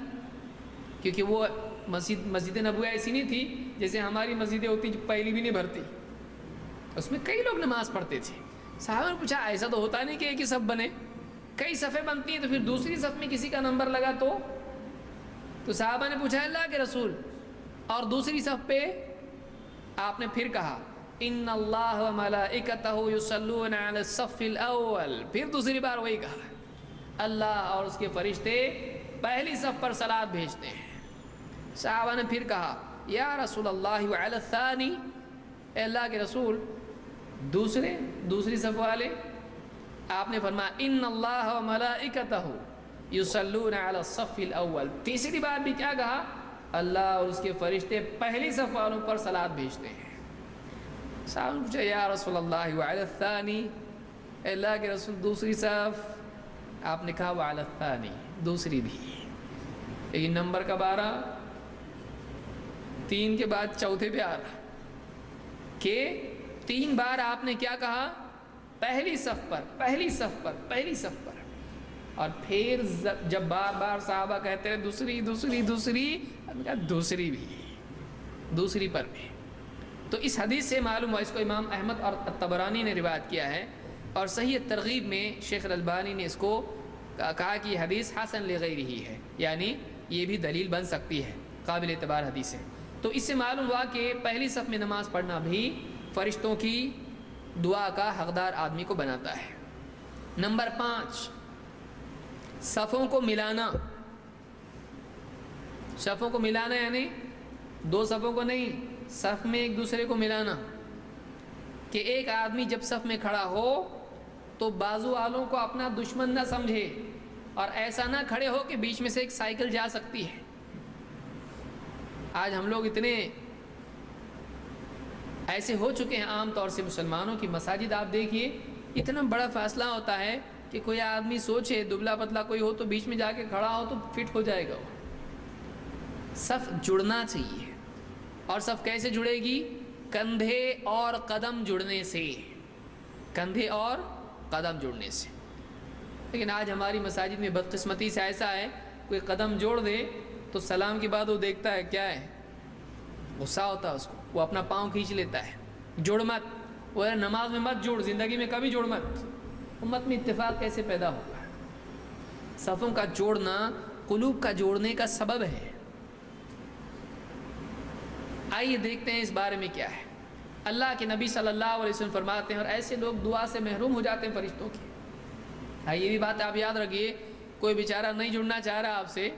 کیونکہ وہ مسجد نبوی ایسی نہیں تھی جیسے ہماری مسجدیں ہوتی جو پہلی بھی نہیں بھرتی، اس میں کئی لوگ نماز پڑھتے تھے۔ صحابہ نے پوچھا ایسا تو ہوتا نہیں کہ ایک ہی صف بنے، کئی صفیں بنتی ہیں، تو پھر دوسری صف میں کسی کا نمبر لگا تو صحابہ نے پوچھا اللہ کے رسول، اور دوسری صف پہ آپ نے پھر کہا ان اللہ و ملائکتہ یصلون علی الصف الاول، پھر دوسری بار وہی کہا اللہ اور اس کے فرشتے پہلی صف پر صلات بھیجتے ہیں۔ صحابہ نے پھر کہا یا رسول اللہ وعلی الثانی، اے اللہ کے رسول دوسری صف والے؟ آپ نے فرمایا ان اللہ و ملائکتہ یصلون علی الصف الاول، تیسری بار بھی کیا کہا اللہ اور اس کے فرشتے پہلی صف والوں پر صلات بھیجتے ہیں۔ صحابہ نے پوچھا یا رسول اللہ وعلی الثانی، اے اللہ کے رسول دوسری صف؟ آپ نے کہا وعلی الثانی، دوسری بھی۔ لیکن نمبر کب آ رہا؟ 3 کے بعد چوتھے پہ آ رہا کہ 3 بار آپ نے کیا کہا پہلی صف پر، پہلی صف پر، پہلی صف پر، اور پھر جب بار بار صحابہ کہتے رہے دوسری دوسری دوسری، دوسری بھی، دوسری پر بھی۔ تو اس حدیث سے معلوم ہوا، اس کو امام احمد اور طبرانی نے روایت کیا ہے، اور صحیح ترغیب میں شیخ الالبانی نے اس کو کہا کہ یہ حدیث حسن لغیرہ ہے، یعنی یہ بھی دلیل بن سکتی ہے، قابل اعتبار حدیث ہے۔ تو اس سے معلوم ہوا کہ پہلی صف میں نماز پڑھنا بھی فرشتوں کی دعا کا حقدار آدمی کو بناتا ہے۔ نمبر 5، صفوں کو ملانا۔ صفوں کو ملانا یعنی 2 صفوں کو نہیں، صف میں ایک دوسرے کو ملانا، کہ ایک آدمی جب صف میں کھڑا ہو تو بازو والوں کو اپنا دشمن نہ سمجھے، اور ایسا نہ کھڑے ہو کہ بیچ میں سے ایک سائیکل جا سکتی ہے۔ آج ہم لوگ اتنے ایسے ہو چکے ہیں، عام طور سے مسلمانوں کی مساجد آپ دیکھیے، اتنا بڑا فاصلہ ہوتا ہے کہ کوئی آدمی سوچے دبلا پتلا کوئی ہو تو بیچ میں جا کے کھڑا ہو تو فٹ ہو جائے گا وہ۔ صف جڑنا چاہیے، اور صف کیسے جڑے گی؟ کندھے اور قدم جڑنے سے، کندھے اور قدم جڑنے سے۔ لیکن آج ہماری مساجد میں بدقسمتی سے ایسا ہے، کوئی قدم جوڑ دے تو سلام کے بعد وہ دیکھتا ہے کیا ہے، غصہ ہوتا ہے اس کو، وہ اپنا پاؤں کھینچ لیتا ہے، جوڑ مت، وہ نماز میں مت جوڑ، زندگی میں کبھی جوڑ مت۔ امت میں اتفاق کیسے پیدا ہوگا؟ صفوں کا جوڑنا قلوب کا جوڑنے کا سبب ہے۔ آئیے دیکھتے ہیں اس بارے میں کیا ہے۔ اللہ کے نبی صلی اللہ علیہ وسلم فرماتے ہیں، اور ایسے لوگ دعا سے محروم ہو جاتے ہیں فرشتوں کی۔ یہ بھی بات آپ یاد رکھیے، کوئی بیچارہ نہیں جڑنا چاہ رہا آپ سے،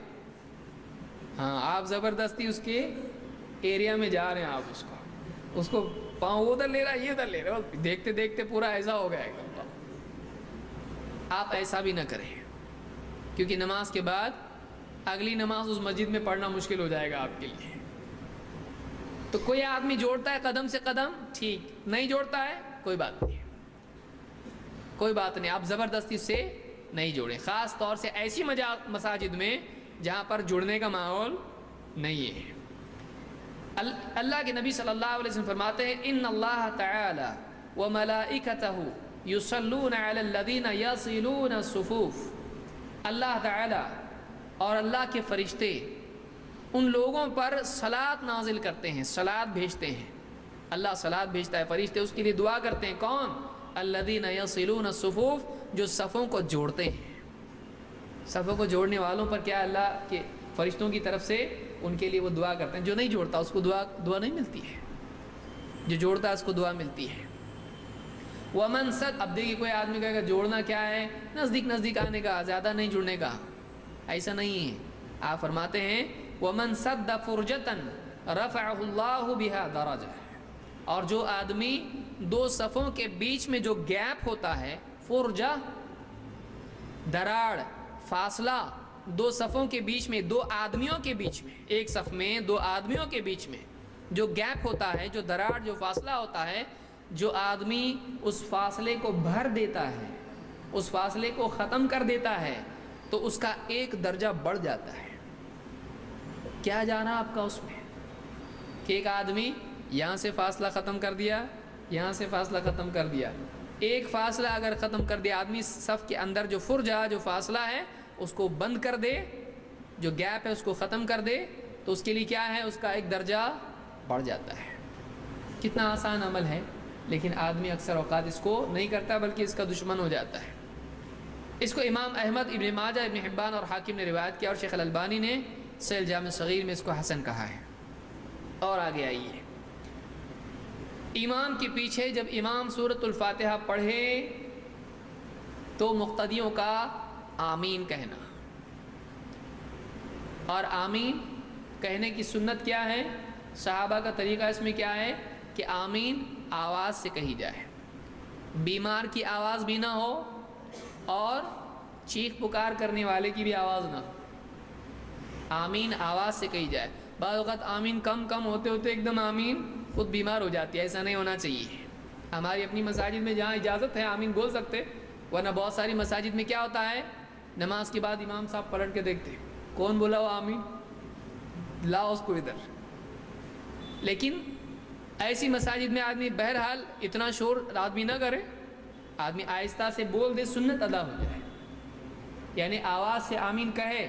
ہاں آپ زبردستی اس کے ایریا میں جا رہے ہیں، آپ اس کو پاؤں ادھر لے رہا ہے، یہ ادھر لے رہا ہے، دیکھتے دیکھتے پورا ایسا ہو گیا ہے۔ آپ ایسا بھی نہ کریں، کیونکہ نماز کے بعد اگلی نماز اس مسجد میں پڑھنا مشکل ہو جائے گا آپ کے لیے۔ تو کوئی آدمی جوڑتا ہے قدم سے قدم، ٹھیک، نہیں جوڑتا ہے کوئی بات نہیں، کوئی بات نہیں، آپ زبردستی سے نہیں جوڑیں، خاص طور سے ایسی مساجد میں جہاں پر جڑنے کا ماحول نہیں ہے۔ اللہ کے نبی صلی اللہ علیہ وسلم فرماتے ہیں ان اللہ تعالی وملائکتہ یصلون علی الذین یصلون الصفوف، اللہ تعالی اور اللہ کے فرشتے ان لوگوں پر صلات نازل کرتے ہیں، صلات بھیجتے ہیں۔ اللہ صلات بھیجتا ہے، فرشتے اس کے لیے دعا کرتے ہیں۔ کون؟ الذین یصلون الصفوف، جو صفوں کو جوڑتے ہیں۔ صفوں کو جوڑنے والوں پر کیا اللہ کے فرشتوں کی طرف سے ان کے لیے وہ دعا کرتے ہیں۔ جو نہیں جوڑتا اس کو دعا نہیں ملتی ہے، جو جوڑتا ہے اس کو دعا ملتی ہے۔ ومن صد، اب دیکھیے کوئی آدمی کہے گا جوڑنا کیا ہے؟ نزدیک نزدیک آنے کا، زیادہ نہیں جڑنے کا، ایسا نہیں ہے۔ آپ فرماتے ہیں ومن صد فرجتن رفعہ اللہ بہا درجہ، اور جو آدمی 2 صفوں کے بیچ میں جو گیپ ہوتا ہے، فرجہ دراڑ، فاصلہ، 2 صفوں کے بیچ میں، 2 آدمیوں کے بیچ میں، ایک صف میں 2 آدمیوں کے بیچ میں جو گیپ ہوتا ہے، جو دراڑ، جو فاصلہ ہوتا ہے، جو آدمی اس فاصلے کو بھر دیتا ہے، اس فاصلے کو ختم کر دیتا ہے، تو اس کا 1 درجہ بڑھ جاتا ہے۔ کیا جانا آپ کا اس میں کہ ایک آدمی یہاں سے فاصلہ ختم کر دیا، یہاں سے فاصلہ ختم کر دیا، ایک فاصلہ اگر ختم کر دیا آدمی، صف کے اندر جو فرجہ جو فاصلہ ہے اس کو بند کر دے، جو گیپ ہے اس کو ختم کر دے، تو اس کے لیے کیا ہے، اس کا ایک درجہ بڑھ جاتا ہے۔ کتنا آسان عمل ہے، لیکن آدمی اکثر اوقات اس کو نہیں کرتا بلکہ اس کا دشمن ہو جاتا ہے۔ اس کو امام احمد، ابن ماجہ، ابن حبان اور حاکم نے روایت کیا، اور شیخ الالبانی نے صحیح الجامع الصغیر میں اس کو حسن کہا ہے۔ اور آگے آئیے، امام کے پیچھے جب امام سورۃ الفاتحہ پڑھے تو مقتدیوں کا آمین کہنا، اور آمین کہنے کی سنت کیا ہے، صحابہ کا طریقہ اس میں کیا ہے کہ آمین آواز سے کہی جائے، بیمار کی آواز بھی نہ ہو اور چیخ پکار کرنے والے کی بھی آواز نہ ہو، آمین آواز سے کہی جائے۔ بعض اوقات آمین کم ہوتے ہوتے ایک دم آمین خود بیمار ہو جاتی ہے، ایسا نہیں ہونا چاہیے۔ ہماری اپنی مساجد میں جہاں اجازت ہے آمین بول سکتے، ورنہ بہت ساری مساجد میں کیا ہوتا ہے، نماز کے بعد امام صاحب پلٹ کے دیکھتے کون بولا وہ آمین، لاؤ اس کو ادھر۔ لیکن ایسی مساجد میں آدمی بہرحال اتنا شور آدمی نہ کرے، آدمی آہستہ سے بول دے، سنت ادا ہو جائے، یعنی آواز سے آمین کہے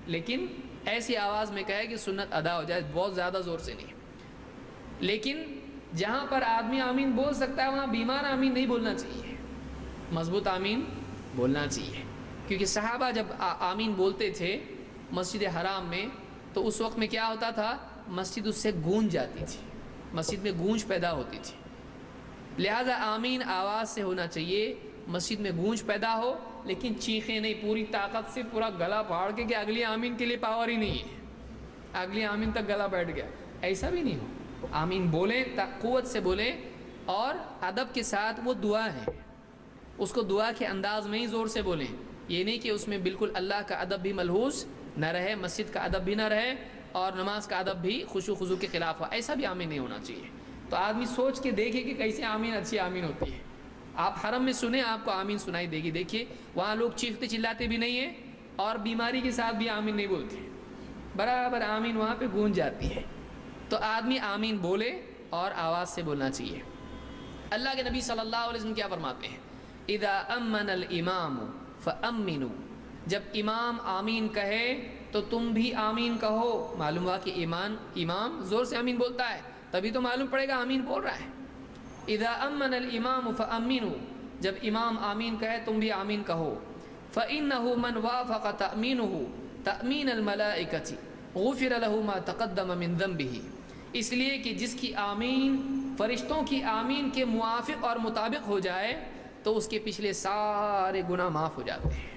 لیکن ایسی آواز میں کہے کہ سنت ادا ہو جائے، بہت زیادہ زور سے نہیں۔ لیکن جہاں پر آدمی آمین بول سکتا ہے وہاں بیمار آمین نہیں بولنا چاہیے، مضبوط آمین بولنا چاہیے، کیونکہ صحابہ جب آمین بولتے تھے مسجد حرام میں تو اس وقت میں کیا ہوتا تھا، مسجد اس سے گونج جاتی تھی، مسجد میں گونج پیدا ہوتی تھی، لہذا آمین آواز سے ہونا چاہیے، مسجد میں گونج پیدا ہو لیکن چیخیں نہیں، پوری طاقت سے پورا گلا پھاڑ کے کہ اگلی آمین کے لیے پاور ہی نہیں ہے، اگلی آمین تک گلا بیٹھ گیا، ایسا بھی نہیں ہو۔ آمین بولیں، قوت سے بولیں، اور ادب کے ساتھ وہ دعا ہے، اس کو دعا کے انداز میں ہی زور سے بولیں، یہ نہیں کہ اس میں بالکل اللہ کا ادب بھی ملحوظ نہ رہے، مسجد کا ادب بھی نہ رہے، اور نماز کا ادب بھی خشوع خضوع کے خلاف ہو، ایسا بھی آمین نہیں ہونا چاہیے۔ تو آدمی سوچ کے دیکھے کہ کیسے آمین اچھی آمین ہوتی ہے۔ آپ حرم میں سنیں، آپ کو آمین سنائی دے گی، دیکھیے وہاں لوگ چیختے چلاتے بھی نہیں ہیں اور بیماری کے ساتھ بھی آمین نہیں بولتے، برابر آمین وہاں پہ گونج جاتی ہے۔ تو آدمی آمین بولے اور آواز سے بولنا چاہیے۔ اللہ کے نبی صلی اللہ علیہ وسلم کیا فرماتے ہیں، اذا امن الامام فامنوا، جب امام آمین کہے تو تم بھی آمین کہو۔ معلوم ہوا کہ امام زور سے آمین بولتا ہے، تبھی تو معلوم پڑے گا آمین بول رہا ہے۔ اذا امن الامام فامنوا، جب امام آمین کہے تم بھی آمین کہو۔ فانه من وافق تامینه تامین الملائکۃ غفر له ما تقدم من ذنبه، اس لیے کہ جس کی آمین فرشتوں کی آمین کے موافق اور مطابق ہو جائے تو اس کے پچھلے سارے گناہ معاف ہو جاتے ہیں۔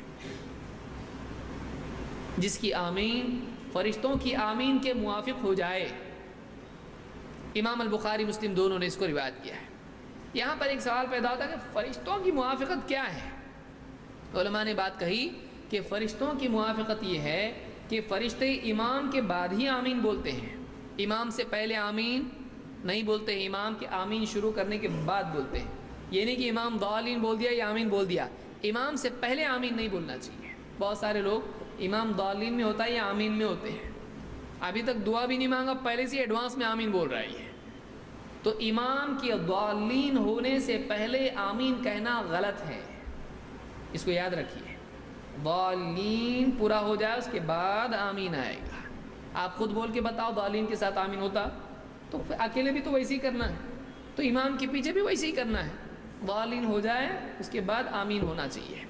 جس کی آمین فرشتوں کی آمین کے موافق ہو جائے، امام البخاری مسلم دونوں نے اس کو روایت کیا ہے۔ یہاں پر ایک سوال پیدا ہوتا ہے کہ فرشتوں کی موافقت کیا ہے؟ علماء نے بات کہی کہ فرشتوں کی موافقت یہ ہے کہ فرشتے امام کے بعد ہی آمین بولتے ہیں، امام سے پہلے آمین نہیں بولتے ہیں، امام کے آمین شروع کرنے کے بعد بولتے ہیں۔ یہ نہیں کہ امام ضالین بول دیا یا آمین بول دیا، امام سے پہلے آمین نہیں بولنا چاہیے۔ بہت سارے لوگ امام ضالین میں ہوتا ہے یا آمین میں ہوتے ہیں، ابھی تک دعا بھی نہیں مانگا، پہلے سے ایڈوانس میں آمین بول رہا ہے۔ تو امام کی ضالین ہونے سے پہلے آمین کہنا غلط ہے، اس کو یاد رکھیے۔ ضالین پورا ہو جائے اس کے بعد آمین آئے گا۔ آپ خود بول کے بتاؤ ضالین کے ساتھ آمین ہوتا تو اکیلے بھی تو ویسے ہی کرنا ہے، تو امام کے پیچھے بھی ویسے ہی کرنا ہے، ضالین ہو جائے اس کے بعد آمین ہونا چاہیے۔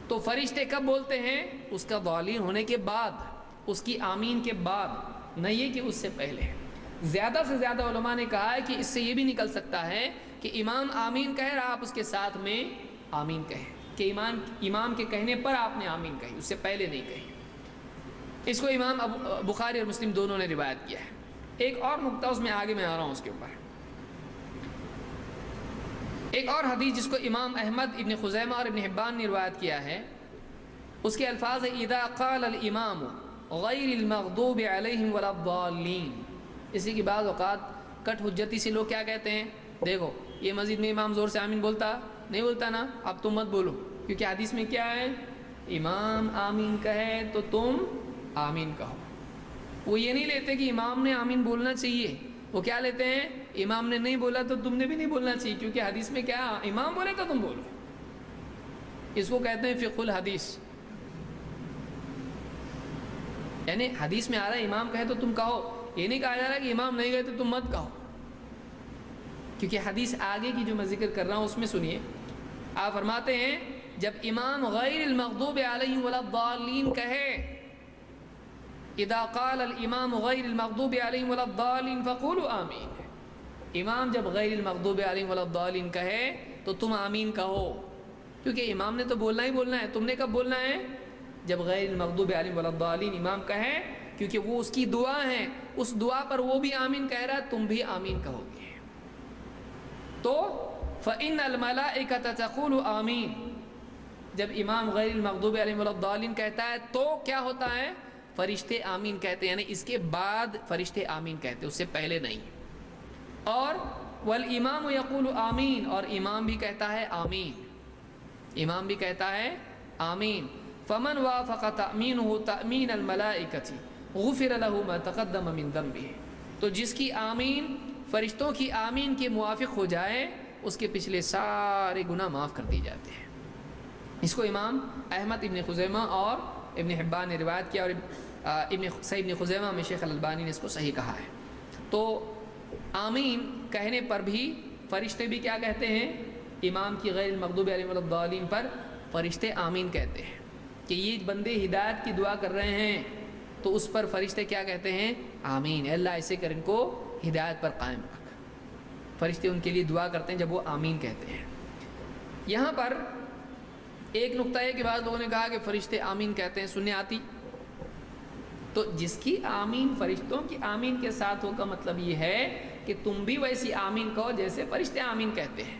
تو فرشتے کب بولتے ہیں؟ اس کا ضالین ہونے کے بعد، اس کی آمین کے بعد، نہ یہ کہ اس سے پہلے۔ زیادہ سے زیادہ علماء نے کہا ہے کہ اس سے یہ بھی نکل سکتا ہے کہ امام آمین کہہ رہا، آپ اس کے ساتھ میں آمین کہیں، کہ امام کے کہنے پر آپ نے آمین کہی، اس سے پہلے نہیں کہی۔ اس کو امام بخاری اور مسلم دونوں نے روایت کیا ہے۔ ایک اور نقطہ اس میں آگے میں آ رہا ہوں اس کے اوپر، ایک اور حدیث جس کو امام احمد، ابن خزیمہ اور ابن حبان نے روایت کیا ہے، اس کے الفاظ ہیں اذا قال الامام غیر المغضوب علیہم ولا الضالین۔ اسی کی بعض اوقات کٹ حجتی سے لوگ کیا کہتے ہیں، دیکھو یہ مسجد میں امام زور سے آمین بولتا نہیں بولتا نا، اب تم مت بولو، کیونکہ حدیث میں کیا ہے، امام آمین کہے تو تم آمین کہو۔ وہ یہ نہیں لیتے کہ امام نے آمین بولنا چاہیے، وہ کیا لیتے ہیں، امام نے نہیں بولا تو تم نے بھی نہیں بولنا چاہیے، کیونکہ حدیث میں کیا امام بولے تو تم بولو. اس کو کہتے ہیں فقہ الحدیث. یعنی حدیث میں آ رہا ہے امام کہے تو تم کہو، یہ نہیں کہا جا رہا کہ امام نہیں گئے تو تم مت کہو. کیونکہ حدیث آگے کی جو میں ذکر کر رہا ہوں اس میں سنیے، آپ فرماتے ہیں جب امام غیر المغضوب علیہم ولا الضالین کہے، اذا قال الامام غیر المغضوب علیہم ولا الضالین فقولوا آمین. امام جب غیر المغضوب علیہم ولا الضالین کہے تو تم آمین کہو، کیونکہ امام نے تو بولنا ہی بولنا ہے. تم نے کب بولنا ہے؟ جب غیر المغضوب علیہم ولا الضالین امام کہے، کیونکہ وہ اس کی دعا ہے، اس دعا پر وہ بھی آمین کہہ رہا ہے، تم بھی آمین کہو گے. تو فإن الملائکۃ تقول آمین، جب امام غیر المغضوب علیہم ولا الضالین کہتا ہے تو کیا ہوتا ہے؟ فرشتے آمین کہتے ہیں. یعنی اس کے بعد فرشتے آمین کہتے، اس سے پہلے نہیں. اور والامام یقول آمین، اور امام بھی کہتا ہے آمین، امام بھی کہتا ہے آمین. فمن وافق تأمینہ تأمین الملائکۃ غفر له ما تقدم من ذنبہ، تو جس کی آمین فرشتوں کی آمین کے موافق ہو جائے اس کے پچھلے سارے گناہ معاف کر دیے جاتے ہیں. اس کو امام احمد ابن خزیمہ اور ابن حبان نے روایت کیا، اور ابن خزیمہ میں شیخ الالبانی نے اس کو صحیح کہا ہے. تو آمین کہنے پر بھی فرشتے بھی کیا کہتے ہیں؟ امام کی غیر المغضوب علیہم ولا الضالین پر فرشتے آمین کہتے ہیں کہ یہ بندے ہدایت کی دعا کر رہے ہیں، تو اس پر فرشتے کیا کہتے ہیں؟ آمین. اللہ ایسے کر ان کو ہدایت پر قائم رکھ. فرشتے ان کے لیے دعا کرتے ہیں جب وہ آمین کہتے ہیں. یہاں پر ایک نقطہ ہے کہ بعض لوگوں نے کہا کہ فرشتے آمین کہتے ہیں، سننے آتی. تو جس کی آمین فرشتوں کی آمین کے ساتھ ہو کا مطلب یہ ہے کہ تم بھی ویسی آمین کہو جیسے فرشتے آمین کہتے ہیں.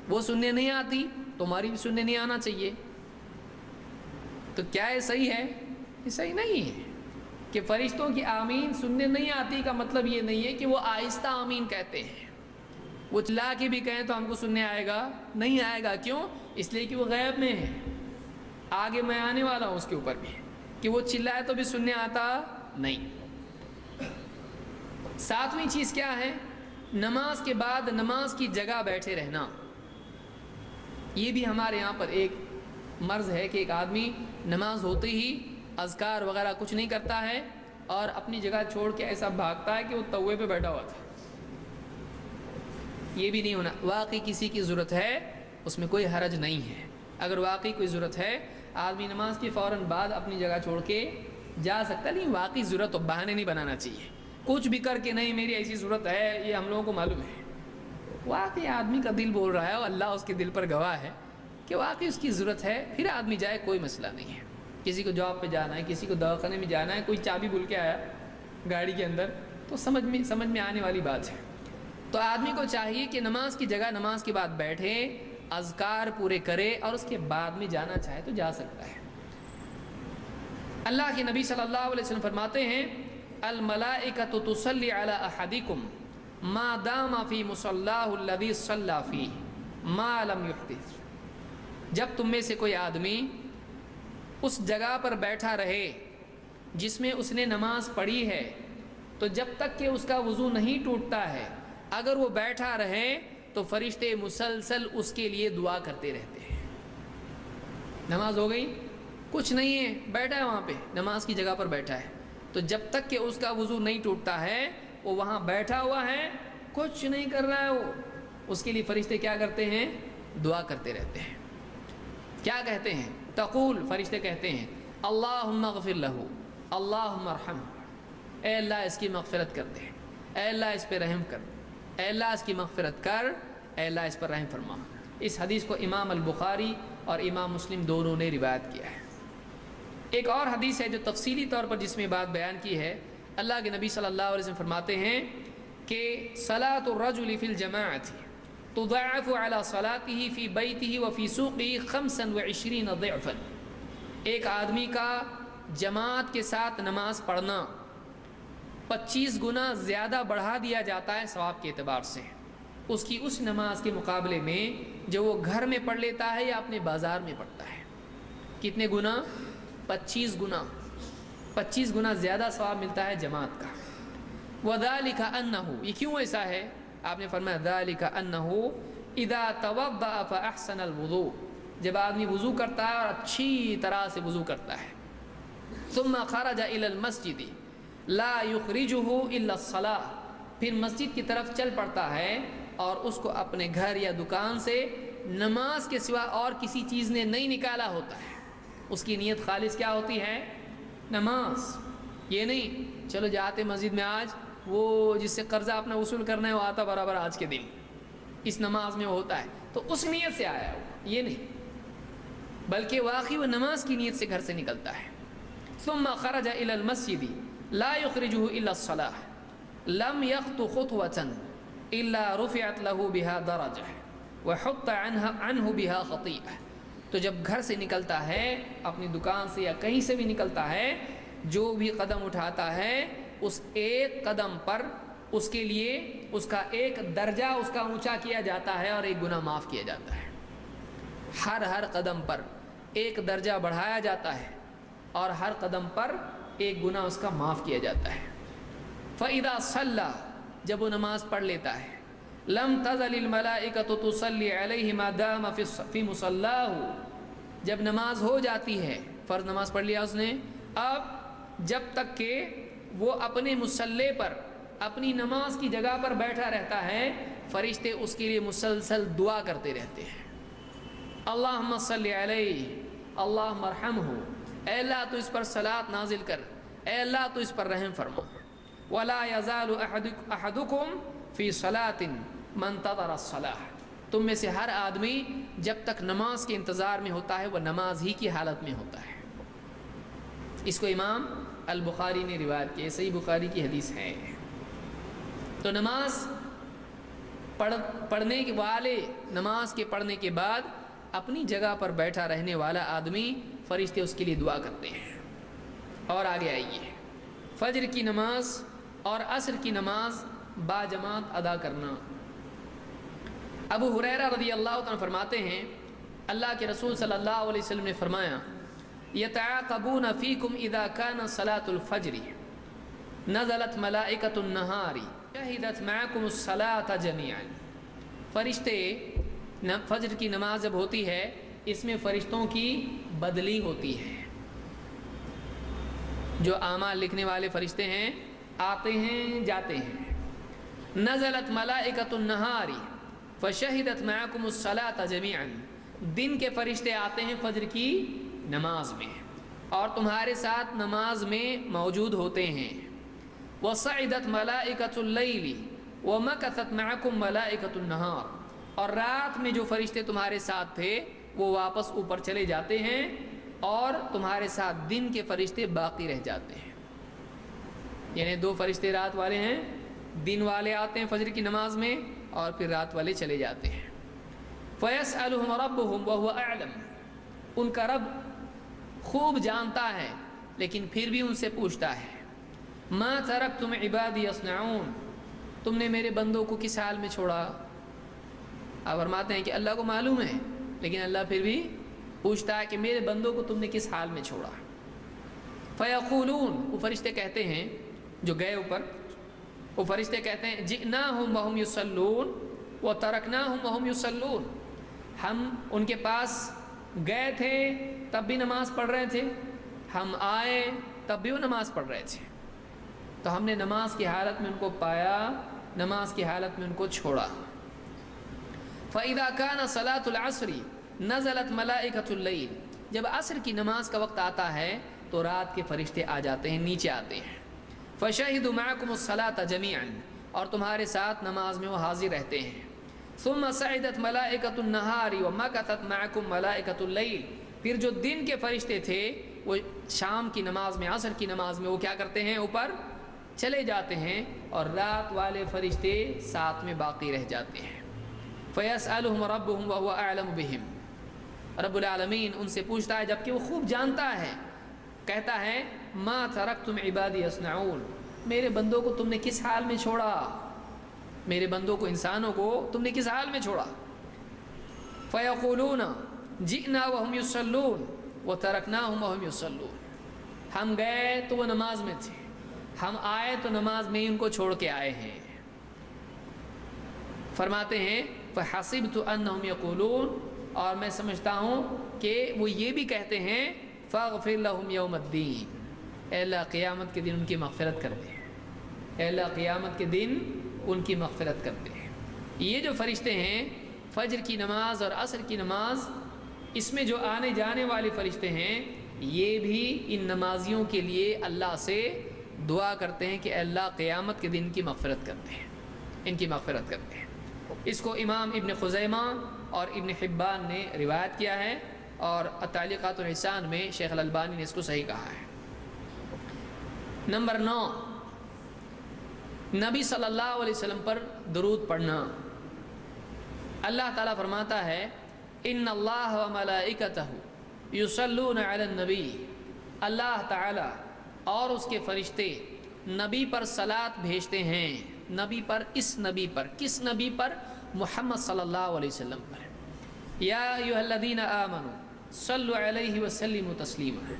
وہ سننے نہیں آتی، تمہاری بھی سننے نہیں آنا چاہیے. تو کیا یہ صحیح ہے؟ یہ صحیح نہیں ہے کہ فرشتوں کی آمین سننے نہیں آتی کا مطلب یہ نہیں ہے کہ وہ آہستہ آمین کہتے ہیں. وہ چلا کے بھی کہیں تو ہم کو سننے آئے گا؟ نہیں آئے گا. کیوں؟ اس لیے کہ وہ غیب میں ہے. آگے میں آنے والا ہوں اس کے اوپر بھی کہ وہ چلائے تو بھی سننے آتا نہیں. ساتویں چیز کیا ہے؟ نماز کے بعد نماز کی جگہ بیٹھے رہنا. یہ بھی ہمارے یہاں پر ایک مرض ہے کہ ایک آدمی نماز ہوتے ہی اذکار وغیرہ کچھ نہیں کرتا ہے اور اپنی جگہ چھوڑ کے ایسا بھاگتا ہے کہ وہ توے پہ بیٹھا ہوا تھا. یہ بھی نہیں ہونا. واقعی کسی کی ضرورت ہے اس میں کوئی حرج نہیں ہے. اگر واقعی کوئی ضرورت ہے آدمی نماز کے فوراً بعد اپنی جگہ چھوڑ کے جا سکتا ہے. نہیں واقعی ضرورت تو بہانے نہیں بنانا چاہیے. کچھ بھی کر کے نہیں میری ایسی ضرورت ہے، یہ ہم لوگوں کو معلوم ہے. واقعی آدمی کا دل بول رہا ہے اور اللہ اس کے دل پر گواہ ہے کہ واقعی اس کی ضرورت ہے، پھر آدمی جائے، کوئی مسئلہ نہیں ہے. کسی کو جاب پہ جانا ہے، کسی کو دواخانے میں جانا ہے، کوئی چابی بھول کے آیا گاڑی کے اندر، تو سمجھ میں آنے والی بات ہے. تو آدمی کو چاہیے کہ نماز کی جگہ نماز کے بعد بیٹھے، اذکار پورے کرے اور اس کے بعد میں جانا چاہے تو جا سکتا ہے. اللہ کے نبی صلی اللہ علیہ وسلم فرماتے ہیں الملائکۃ تصلی علی احدکم ما دام فی مصلاہ الذی صلی فیہ ما لم یحدث. جب تم میں سے کوئی آدمی اس جگہ پر بیٹھا رہے جس میں اس نے نماز پڑھی ہے، تو جب تک کہ اس کا وضو نہیں ٹوٹتا ہے اگر وہ بیٹھا رہے تو فرشتے مسلسل اس کے لیے دعا کرتے رہتے ہیں. نماز ہو گئی، کچھ نہیں ہے، بیٹھا ہے وہاں پہ نماز کی جگہ پر بیٹھا ہے، تو جب تک کہ اس کا وضو نہیں ٹوٹتا ہے وہ وہاں بیٹھا ہوا ہے، کچھ نہیں کر رہا ہے، وہ اس کے لیے فرشتے کیا کرتے ہیں؟ دعا کرتے رہتے ہیں. کیا کہتے ہیں؟ تقول، فرشتے کہتے ہیں اللہم اغفر لہو اللہم ارحمہ، اے اللہ اس کی مغفرت کر دے، اے اللہ اس پہ رحم کر، اے اللہ اس کی مغفرت کر، اے اللہ اس پر رحم فرما. اس حدیث کو امام البخاری اور امام مسلم دونوں نے روایت کیا ہے. ایک اور حدیث ہے جو تفصیلی طور پر جس میں بات بیان کی ہے. اللہ کے نبی صلی اللہ علیہ وسلم فرماتے ہیں کہ صلاۃ الرجل فی الجماعۃ تضاعف علی صلاتہ فی بیتہ وفی سوقہ 25 ضعفا. ایک آدمی کا جماعت کے ساتھ نماز پڑھنا 25 گنا زیادہ بڑھا دیا جاتا ہے ثواب کے اعتبار سے اس کی اس نماز کے مقابلے میں جو وہ گھر میں پڑھ لیتا ہے یا اپنے بازار میں پڑھتا ہے. کتنے گنا؟ 25 گنا. 25 گنا زیادہ ثواب ملتا ہے جماعت کا. وذالک انہ، یہ کیوں ایسا ہے؟ آپ نے فرمایا ذالک انہ اذا توضأ فاحسن الوضوء، جب آدمی وضو کرتا ہے اور اچھی طرح سے وضو کرتا ہے، ثم خرج الى المسجد لا يخرجه الا الصلاة، پھر مسجد کی طرف چل پڑتا ہے اور اس کو اپنے گھر یا دکان سے نماز کے سوا اور کسی چیز نے نہیں نکالا ہوتا ہے، اس کی نیت خالص کیا ہوتی ہے؟ نماز۔ یہ نہیں چلو جاتے مسجد میں آج وہ جس سے قرضہ اپنا وصول کرنا ہے وہ آتا برابر آج کے دن اس نماز میں وہ ہوتا ہے تو اس نیت سے آیا ہو، یہ نہیں، بلکہ واقعی وہ نماز کی نیت سے گھر سے نکلتا ہے۔ ثم خرج الى المسجد لا يخرجه الا الصلاة لم يخط خطوة الا رفعت له بها درجة وحط عنه بها خطيئة، تو جب گھر سے نکلتا ہے اپنی دکان سے یا کہیں سے بھی نکلتا ہے، جو بھی قدم اٹھاتا ہے اس ایک قدم پر اس کے لیے اس کا ایک درجہ اس کا اونچا کیا جاتا ہے اور ایک گناہ معاف کیا جاتا ہے۔ ہر قدم پر ایک درجہ بڑھایا جاتا ہے اور ہر قدم پر ایک گناہ اس کا معاف کیا جاتا ہے۔ فَإِذَا صَلَّى، جب وہ نماز پڑھ لیتا ہے، لَمْ تَزَلِ الْمَلَائِكَةُ تُصَلِّي عَلَيْهِ مَا دَامَ فِي مُصَلَّاهُ، جب نماز ہو جاتی ہے، فرض نماز پڑھ لیا اس نے، اب جب تک کہ وہ اپنے مصلی پر اپنی نماز کی جگہ پر بیٹھا رہتا ہے، فرشتے اس کے لیے مسلسل دعا کرتے رہتے ہیں، اللہم صلی علیہ، اللہم ارحمہ، اے اللہ تو اس پر صلاۃ نازل کر، اے اللہ تو اس پر رحم فرما۔ ولا یزال احدکم فی صلاۃ من انتظر الصلاۃ، تم میں سے ہر آدمی جب تک نماز کے انتظار میں ہوتا ہے وہ نماز ہی کی حالت میں ہوتا ہے۔ اس کو امام البخاری نے روایت کی، صحیح بخاری کی حدیث ہے۔ تو نماز پڑھنے کے والے، نماز کے پڑھنے کے بعد اپنی جگہ پر بیٹھا رہنے والا آدمی، فرشتے اس کے لیے دعا کرتے ہیں۔ اور آگے آئیے، فجر کی نماز اور عصر کی نماز باجماعت ادا کرنا۔ ابو ہریرہ رضی اللہ عنہ فرماتے ہیں اللہ کے رسول صلی اللہ علیہ وسلم نے فرمایا، یتعاقبون فیکم اذا کان صلاۃ الفجر نزلت ملائکۃ النہار شہدت معکم الصلاۃ جمیعا، فرشتے فجر کی نماز جب ہوتی ہے اس میں فرشتوں کی بدلی ہوتی ہے، جو اعمال لکھنے والے فرشتے ہیں آتے ہیں جاتے ہیں، نزلت ملائکۃ النہار فشہدت معکم الصلاۃ جمیعا، دن کے فرشتے آتے ہیں فجر کی نماز میں اور تمہارے ساتھ نماز میں موجود ہوتے ہیں، وصعدت ملائکۃ اللیل ومکثت معکم ملائکۃ النہار، اور رات میں جو فرشتے تمہارے ساتھ تھے وہ واپس اوپر چلے جاتے ہیں اور تمہارے ساتھ دن کے فرشتے باقی رہ جاتے ہیں، یعنی دو فرشتے رات والے ہیں، دن والے آتے ہیں فجر کی نماز میں اور پھر رات والے چلے جاتے ہیں۔ فَيَسْأَلُهُمْ رَبُّهُمْ وَهُوَ أَعْلَمُ، ان کا رب خوب جانتا ہے لیکن پھر بھی ان سے پوچھتا ہے، مَا تَرَكْتُمْ عِبَادِي يَصْنَعُونَ، تم نے میرے بندوں کو کس حال میں چھوڑا؟ آپ فرماتے ہیں کہ اللہ کو معلوم ہے لیکن اللہ پھر بھی پوچھتا ہے کہ میرے بندوں کو تم نے کس حال میں چھوڑا؟ فَيَقُولُونَ، وہ فرشتے کہتے ہیں جو گئے اوپر، وہ فرشتے کہتے ہیں جِئْنَاهُمْ وَهُمْ يُصَلُّونَ وَتَرَكْنَاهُمْ وَهُمْ يُصَلُّونَ، ہم ان کے پاس گئے تھے تب بھی نماز پڑھ رہے تھے، ہم آئے تب بھی وہ نماز پڑھ رہے تھے، تو ہم نے نماز کی حالت میں ان کو پایا، نماز کی حالت میں ان کو چھوڑا۔ فَإِذَا كَانَ صَلَاةُ الْعَصْرِ نَزَلَتْ مَلَائِكَةُ اللَّيْلِ، جب عصر کی نماز کا وقت آتا ہے تو رات کے فرشتے آ جاتے ہیں، نیچے آتے ہیں، فَشَهِدُوا مَعَكُمُ الصَّلَاةَ جَمِيعًا، اور تمہارے ساتھ نماز میں وہ حاضر رہتے ہیں۔ ثُمَّ صَعِدَتْ مَلَائِكَةُ النَّهَارِ وَمَكَثَتْ مَعَكُمْ مَلَائِكَةُ اللَّيْلِ، پھر جو دن کے فرشتے تھے وہ شام کی نماز میں، عصر کی نماز میں وہ کیا کرتے ہیں؟ اوپر چلے جاتے ہیں اور رات والے فرشتے ساتھ میں باقی رہ جاتے ہیں۔ فَيَسْأَلُهُمْ رَبُّهُمْ وَهُوَ أَعْلَمُ بِهِمْ، رب العالمین ان سے پوچھتا ہے جبکہ وہ خوب جانتا ہے، کہتا ہے مَا تَرَكْتُمْ عِبَادِي يَصْنَعُونَ، میرے بندوں کو تم نے کس حال میں چھوڑا؟ میرے بندوں کو، انسانوں کو تم نے کس حال میں چھوڑا؟ فَيَقُولُونَ جِئْنَا وَهُمْ يُصَلُّونَ وَتَرَكْنَاهُمْ وَهُمْ يُصَلُّونَ، ہم گئے تو وہ نماز میں تھے، ہم آئے تو نماز میں ہی ان کو چھوڑ کے آئے ہیں۔ فرماتے ہیں فحسبت انہم یقولون، اور میں سمجھتا ہوں کہ وہ یہ بھی کہتے ہیں فاغفر لہم یوم الدین، اے اللہ قیامت کے دن ان کی مغفرت کر دے، اے اللہ قیامت کے دن ان کی مغفرت کر دے۔ یہ جو فرشتے ہیں فجر کی نماز اور عصر کی نماز، اس میں جو آنے جانے والے فرشتے ہیں، یہ بھی ان نمازیوں کے لیے اللہ سے دعا کرتے ہیں کہ اے اللہ قیامت کے دن کی مغفرت کرتے ہیں، ان کی مغفرت کرتے ہیں۔ اس کو امام ابن خزیمہ اور ابن حبان نے روایت کیا ہے، اور تعلیقات الحسان میں شیخ الالبانی نے اس کو صحیح کہا ہے۔ نمبر 9، نبی صلی اللہ علیہ وسلم پر درود پڑھنا۔ اللہ تعالیٰ فرماتا ہے ان اللہ و ملائکتہ یصلون علی النبی، اللہ تعالیٰ اور اس کے فرشتے نبی پر صلاۃ بھیجتے ہیں، نبی پر، اس نبی پر، کس نبی پر؟ محمد صلی اللہ علیہ وسلم پر۔ یا ایھا الذین آمنوا صلوا علیہ وسلموا تسلیما،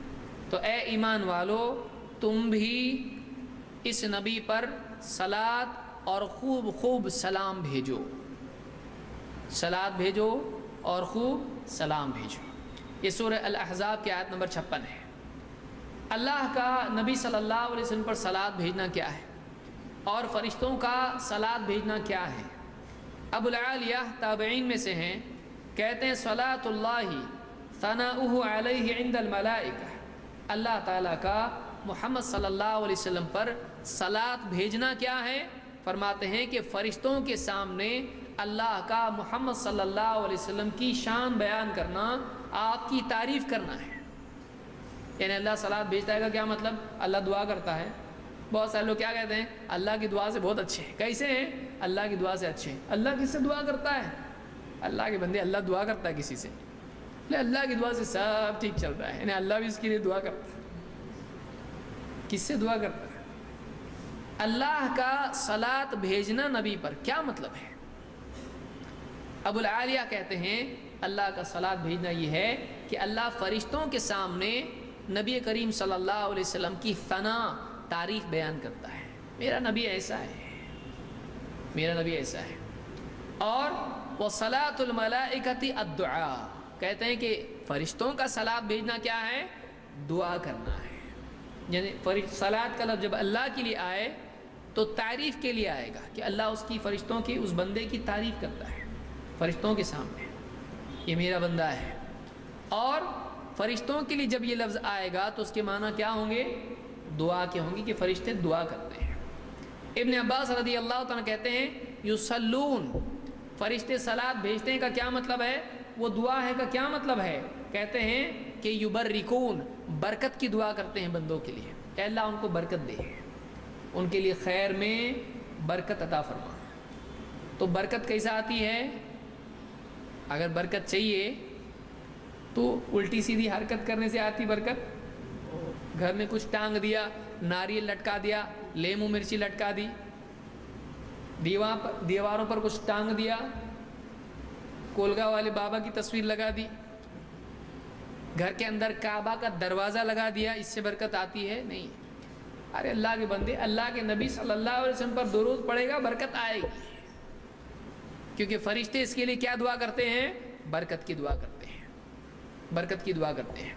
تو اے ایمان والو تم بھی اس نبی پر صلاۃ اور خوب خوب سلام بھیجو، صلاۃ بھیجو اور خوب سلام بھیجو۔ یہ سورہ الاحزاب کی آیت نمبر 56 ہے۔ اللہ کا نبی صلی اللہ علیہ وسلم پر صلاۃ بھیجنا کیا ہے، اور فرشتوں کا صلاۃ بھیجنا کیا ہے؟ ابو العالیہ تابعین میں سے ہیں، کہتے ہیں صلاۃ اللہ ثناؤہ علیہ عند الملائکہ، اللہ تعالیٰ کا محمد صلی اللہ علیہ وسلم پر صلاۃ بھیجنا کیا ہے؟ فرماتے ہیں کہ فرشتوں کے سامنے اللہ کا محمد صلی اللہ علیہ وسلم کی شان بیان کرنا، آپ کی تعریف کرنا ہے۔ یعنی اللہ صلاۃ بھیجتا ہے کا کیا مطلب؟ اللہ دعا کرتا ہے۔ بہت سارے لوگ کیا کہتے ہیں؟ اللہ کی دعا سے بہت اچھے ہیں۔ کیسے ہیں؟ اللہ کی دعا سے اچھے ہیں۔ اللہ کس سے دعا کرتا ہے؟ اللہ کے بندے، اللہ دعا کرتا ہے کسی سے؟ اللہ کی دعا سے سب ٹھیک چلتا ہے، یعنی اللہ بھی اس کے لیے دعا کرتا ہے۔ کس سے دعا کرتا ہے؟ اللہ کا صلاۃ بھیجنا نبی پر کیا مطلب ہے؟ ابو العالیہ کہتے ہیں اللہ کا صلاۃ بھیجنا یہ ہے کہ اللہ فرشتوں کے سامنے نبی کریم صلی اللہ علیہ وسلم کی ثنا، تعریف بیان کرتا ہے، میرا نبی ایسا ہے، میرا نبی ایسا ہے۔ اور وصلاۃ الملائکۃ الدعاء، کہتے ہیں کہ فرشتوں کا صلاۃ بھیجنا کیا ہے؟ دعا کرنا ہے۔ یعنی صلاۃ کا لفظ جب اللہ کے لیے آئے تو تعریف کے لیے آئے گا کہ اللہ اس کی، فرشتوں کی، اس بندے کی تعریف کرتا ہے فرشتوں کے سامنے، یہ میرا بندہ ہے۔ اور فرشتوں کے لیے جب یہ لفظ آئے گا تو اس کے معنی کیا ہوں گے؟ دعا کے ہوں گے، کہ فرشتے دعا کرتے ہیں۔ ابن عباس رضی اللہ تعالیٰ کہتے ہیں یصلون، فرشتے صلاۃ بھیجتے ہیں کا کیا مطلب ہے؟ وہ دعا ہے کا کیا مطلب ہے؟ کہتے ہیں کہ یبرکون، برکت کی دعا کرتے ہیں بندوں کے لیے، کہ اللہ ان کو برکت دے، ان کے لیے خیر میں برکت عطا فرما۔ تو برکت کیسا آتی ہے؟ اگر برکت چاہیے تو الٹی سیدھی حرکت کرنے سے آتی برکت؟ گھر میں کچھ ٹانگ دیا، ناریل لٹکا دیا، لیمو مرچی لٹکا دی، دیواروں پر کچھ ٹانگ دیا، کولگا والے بابا کی تصویر لگا دی، گھر کے اندر کعبہ کا دروازہ لگا دیا، اس سے برکت آتی ہے؟ نہیں۔ ارے اللہ کے بندے، اللہ کے نبی صلی اللہ علیہ وسلم پر درود پڑے گا، برکت آئے گی، کیونکہ فرشتے اس کے لیے کیا دعا کرتے ہیں؟ برکت کی دعا کرتے ہیں، برکت کی دعا کرتے ہیں۔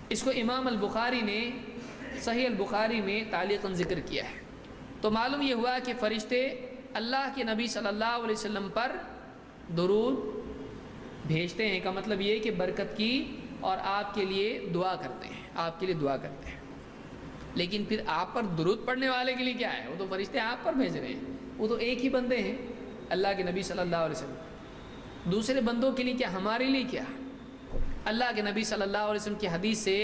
اس کو امام البخاری نے صحیح البخاری میں تعلیقاً ذکر کیا ہے۔ تو معلوم یہ ہوا کہ فرشتے اللہ کے نبی صلی اللہ علیہ وسلم پر درود بھیجتے ہیں کا مطلب یہ کہ برکت کی، اور آپ کے لیے دعا کرتے ہیں، آپ کے لیے دعا کرتے ہیں۔ لیکن پھر آپ پر درود پڑھنے والے کے لیے کیا ہے؟ وہ تو فرشتے آپ پر بھیج رہے ہیں، وہ تو ایک ہی بندے ہیں، اللہ کے نبی صلی اللہ علیہ وسلم۔ دوسرے بندوں کے لیے کیا، ہمارے لیے کیا؟ اللہ کے نبی صلی اللہ علیہ وسلم کی حدیث سے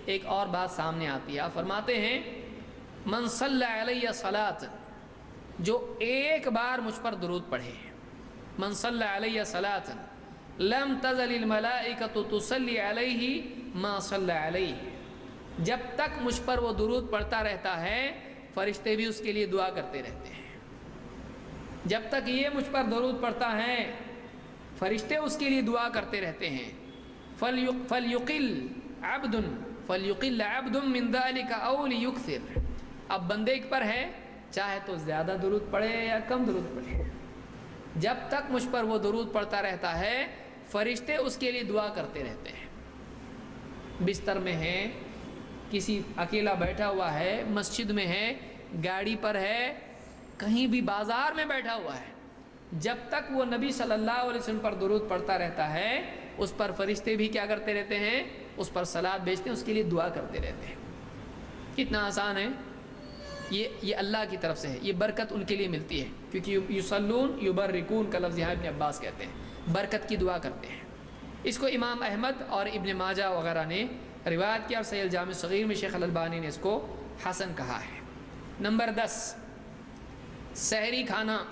ایک اور بات سامنے آتی ہے۔ آپ فرماتے ہیں من صلی علیہ صلاۃ، جو ایک بار مجھ پر درود پڑھے، من صلی علیہ صلاۃ لم تزل الملائکۃ تصلی علیہ ما صلی علیہ، جب تک مجھ پر وہ درود پڑھتا رہتا ہے فرشتے بھی اس کے لیے دعا کرتے رہتے ہیں۔ جب تک یہ مجھ پر درود پڑھتا ہے فرشتے اس کے لیے دعا کرتے رہتے ہیں۔ فَلْيُقِلْ عَبْدٌ مِّن ذَلِكَ أَوْ لِيُكْثِرْ، اب بندے پر ہے، چاہے تو زیادہ درود پڑھے یا کم درود پڑھے، جب تک مجھ پر وہ درود پڑھتا رہتا ہے فرشتے اس کے لیے دعا کرتے رہتے ہیں۔ بستر میں ہے، کسی اکیلا بیٹھا ہوا ہے، مسجد میں ہے، گاڑی پر ہے، کہیں بھی بازار میں بیٹھا ہوا ہے، جب تک وہ نبی صلی اللہ علیہ وسلم پر درود پڑھتا رہتا ہے اس پر فرشتے بھی کیا کرتے رہتے ہیں؟ اس پر صلوات بھیجتے ہیں، اس کے لیے دعا کرتے رہتے ہیں۔ کتنا آسان ہے یہ اللہ کی طرف سے ہے، یہ برکت ان کے لیے ملتی ہے، کیونکہ یصلون یبرکون کا لفظ یہاں ابن عباس کہتے ہیں، برکت کی دعا کرتے ہیں۔ اس کو امام احمد اور ابن ماجہ وغیرہ نے روایت کیا اور صحیح الجامع الصغیر میں شیخ الالبانی نے اس کو حسن کہا ہے۔ نمبر 10، سحری کھانا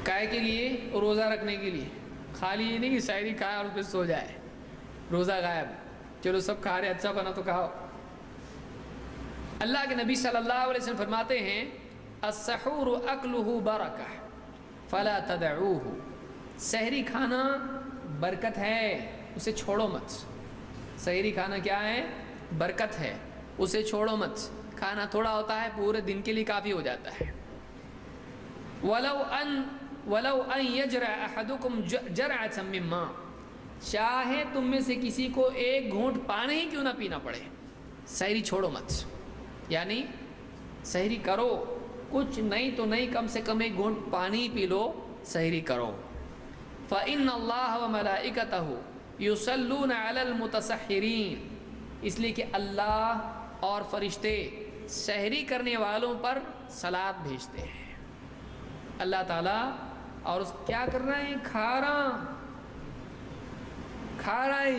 کائے کے لیے؟ روزہ رکھنے کے لیے۔ خالی یہ نہیں کہ سحری کھائے اور پھر سو جائے، روزہ غائب، چلو سب کھا رہے اچھا بنا تو کھاؤ۔ اللہ کے نبی صلی اللہ علیہ وسلم فرماتے ہیں السحور اکلہ برکہ فلا تدعوہ، سحری کھانا برکت ہے، اسے چھوڑو مت۔ سحری کھانا کیا ہے؟ برکت ہے، اسے چھوڑو مت۔ کھانا تھوڑا ہوتا ہے پورے دن کے لیے کافی ہو جاتا ہے۔ وَلَوْ أَنْ يَجْرَعَ أَحَدُكُمْ جَرْعَةً مِّن مَّاءٍ، چاہے تم میں سے کسی کو ایک گھونٹ پانی ہی کیوں نہ پینا پڑے، سحری چھوڑو مت۔ یعنی سحری کرو، کچھ نہیں تو نہیں، کم سے کم ایک گھونٹ پانی پی لو، سحری کرو۔ فَإِنَّ اللَّهَ وَمَلَائِكَتَهُ يُصَلُّونَ عَلَى الْمُتَسَحِّرِينَ، اس لیے کہ اللہ اور فرشتے سحری کرنے والوں پر صلوات بھیجتے ہیں۔ اللہ تعالیٰ اور اس کیا کر رہے ہیں؟ کھا رہا ہے،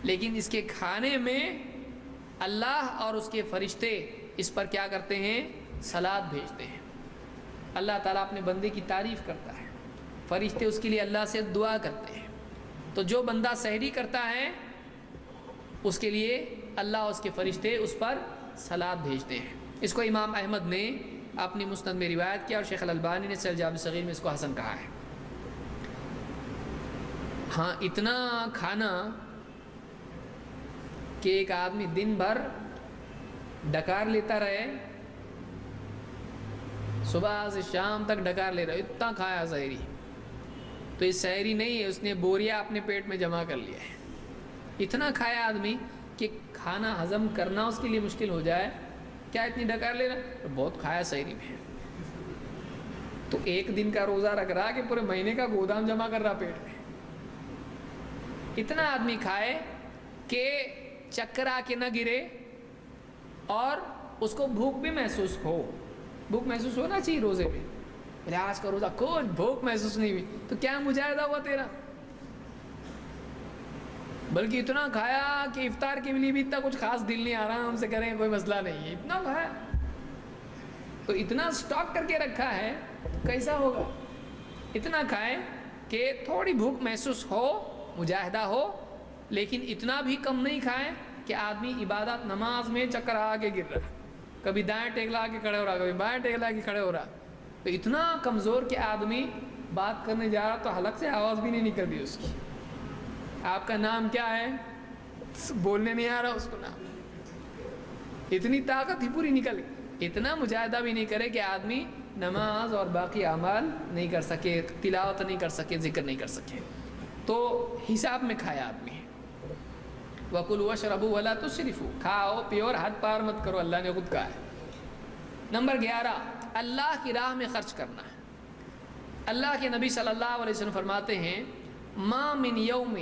لیکن اس کے کھانے میں اللہ اور اس کے فرشتے اس پر کیا کرتے ہیں؟ صلوات بھیجتے ہیں۔ اللہ تعالیٰ اپنے بندے کی تعریف کرتا ہے، فرشتے اس کے لیے اللہ سے دعا کرتے ہیں۔ تو جو بندہ سحری کرتا ہے اس کے لیے اللہ اور اس کے فرشتے اس پر صلوات بھیجتے ہیں۔ اس کو امام احمد نے اپنی مسند میں روایت کیا اور شیخ الالبانی نے صحیح الجامع الصغیر میں اس کو حسن کہا ہے۔ ہاں، اتنا کھانا کہ ایک آدمی دن بھر ڈکار لیتا رہے، صبح سے شام تک ڈکار لے رہا ہے، اتنا کھایا سحری، تو یہ سحری نہیں ہے، اس نے بوریا اپنے پیٹ میں جمع کر لیا ہے۔ اتنا کھایا آدمی کہ کھانا ہضم کرنا اس کے لیے مشکل ہو جائے، کیا اتنی ڈکار لے رہا؟ بہت کھایا سحری میں، تو ایک دن کا روزہ رکھ رہا کہ پورے مہینے کا گودام جمع کر رہا پیٹ میں۔ اتنا آدمی کھائے کہ چکر آ کے نہ گرے اور اس کو بھوک بھی محسوس ہو۔ بھوک محسوس ہونا چاہیے روزے میں، میرے آج کا روزہ کچھ بھوک محسوس نہیں ہوئی، تو کیا مجاہدہ ہوا تیرا؟ بلکہ اتنا کھایا کہ افطار کے لیے بھی اتنا کچھ خاص دل نہیں آ رہا، ہم سے کریں کوئی مسئلہ نہیں ہے، اتنا کھایا، تو اتنا سٹاک کر کے رکھا ہے، کیسا ہوگا؟ اتنا کھائے کہ تھوڑی بھوک محسوس ہو، مجاہدہ ہو، لیکن اتنا بھی کم نہیں کھائے کہ آدمی عبادت نماز میں چکر آ کے گر رہا، کبھی دائیں ٹیکلا کے کھڑے ہو رہا، کبھی بائیں ٹیکلا کے کھڑے ہو رہا، تو اتنا کمزور کہ آدمی بات کرنے جا رہا تو حلق سے آواز بھی نہیں نکل رہی اس کی۔ آپ کا نام کیا ہے؟ بولنے نہیں آ رہا اس کو نام، اتنی طاقت ہی پوری نکل گئی۔ اتنا مجاہدہ بھی نہیں کرے کہ آدمی نماز اور باقی اعمال نہیں کر سکے، تلاوت نہیں کر سکے، ذکر نہیں کر سکے، تو حساب میں کھایا آدمی۔ وَكُلُوا وَاشْرَبُوا وَلَا تُسْرِفُوا، کھاؤ پیو اور حد پار مت کرو، اللہ نے خود کہا ہے۔ نمبر 11، اللہ کی راہ میں خرچ کرنا ہے۔ اللہ کے نبی صلی اللہ علیہ وسلم فرماتے ہیں مَا مِن يَوْمٍ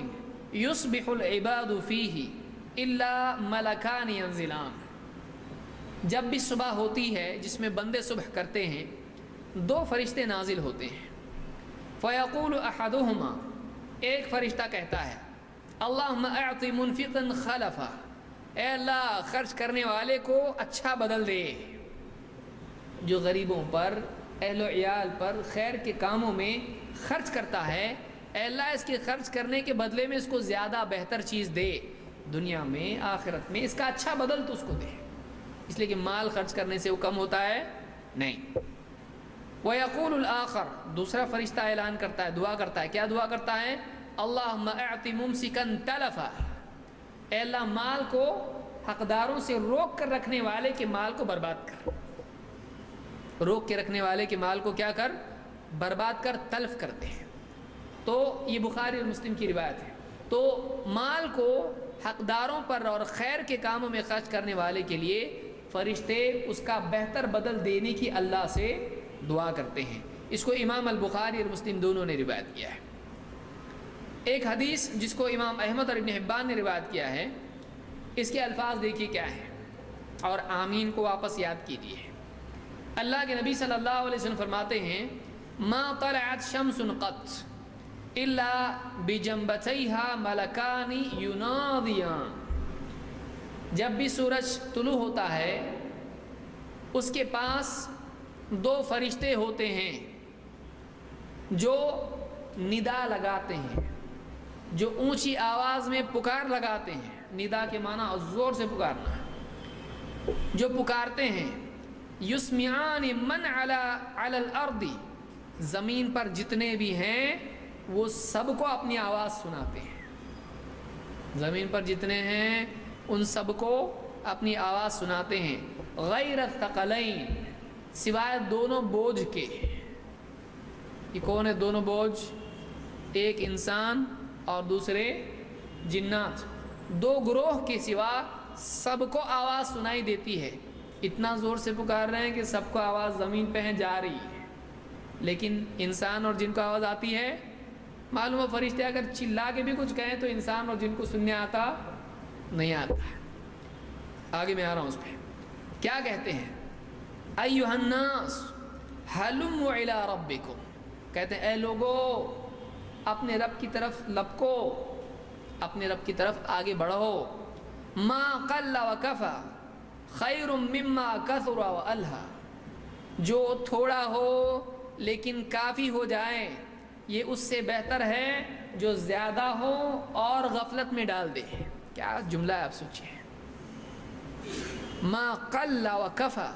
يُصْبِحُ الْعِبَادُ فِيهِ إِلَّا مَلَكَانِ يَنزِلَانِ، جب بھی صبح ہوتی ہے جس میں بندے صبح کرتے ہیں، دو فرشتے نازل ہوتے ہیں۔ فَيَقُولُ أَحَدُهُمَا، ایک فرشتہ کہتا ہے اللہم اعطِ منفقا خلفا، اے اللہ خرچ کرنے والے کو اچھا بدل دے، جو غریبوں پر، اہل و عیال پر، خیر کے کاموں میں خرچ کرتا ہے، اے اللہ اس کے خرچ کرنے کے بدلے میں اس کو زیادہ بہتر چیز دے، دنیا میں آخرت میں اس کا اچھا بدل تو اس کو دے، اس لیے کہ مال خرچ کرنے سے وہ کم ہوتا ہے نہیں۔ وَيَقُولُ الْآخَرُ، دوسرا فرشتہ اعلان کرتا ہے، دعا کرتا ہے، کیا دعا کرتا ہے؟ اللہم اعط ممسکا تلفا، اے اللہ مال کو حقداروں سے روک کر رکھنے والے کے مال کو برباد کر۔ روک کے رکھنے والے کے مال کو کیا کر؟ برباد کر، تلف کر دے۔ تو یہ بخاری اور مسلم کی روایت ہے۔ تو مال کو حقداروں پر اور خیر کے کاموں میں خرچ کرنے والے کے لیے فرشتے اس کا بہتر بدل دینے کی اللہ سے دعا کرتے ہیں۔ اس کو امام البخاری اور مسلم دونوں نے روایت کیا ہے۔ ایک حدیث جس کو امام احمد اور ابن حبان نے روایت کیا ہے، اس کے الفاظ دیکھیے کیا ہے، اور آمین کو واپس یاد کیجیے۔ اللہ کے نبی صلی اللہ علیہ وسلم فرماتے ہیں ما طلعت شمس قط الا بجنبتیہا ملکان ینادیان۔ جب بھی سورج طلوع ہوتا ہے اس کے پاس دو فرشتے ہوتے ہیں جو ندا لگاتے ہیں، جو اونچی آواز میں پکار لگاتے ہیں۔ ندا کے معنی زور سے پکارنا ہے، جو پکارتے ہیں۔ یسمعان من علی الارض، زمین پر جتنے بھی ہیں وہ سب کو اپنی آواز سناتے ہیں۔ زمین پر جتنے ہیں ان سب کو اپنی آواز سناتے ہیں۔ غیر الثقلین، سوائے دونوں بوجھ کے۔ یہ کون ہے دونوں بوجھ؟ ایک انسان اور دوسرے جنات۔ دو گروہ کے سوا سب کو آواز سنائی دیتی ہے۔ اتنا زور سے پکار رہے ہیں کہ سب کو آواز زمین پہ ہیں جا رہی ہے، لیکن انسان اور جن کو آواز آتی ہے، معلوم ہے فرشتے اگر چلا کے بھی کچھ کہیں تو انسان اور جن کو سننے آتا نہیں آتا۔ آگے میں آ رہا ہوں اس پہ کیا کہتے ہیں۔ ایھا الناس ہلموا الی ربکم، کہتے ہیں اے لوگو اپنے رب کی طرف لپکو، اپنے رب کی طرف آگے بڑھو۔ ما قل وکفى خیر مما کثر والہا، جو تھوڑا ہو لیکن کافی ہو جائے یہ اس سے بہتر ہے جو زیادہ ہو اور غفلت میں ڈال دے۔ کیا جملہ ہے، آپ سوچیں۔ ما قل وکفى،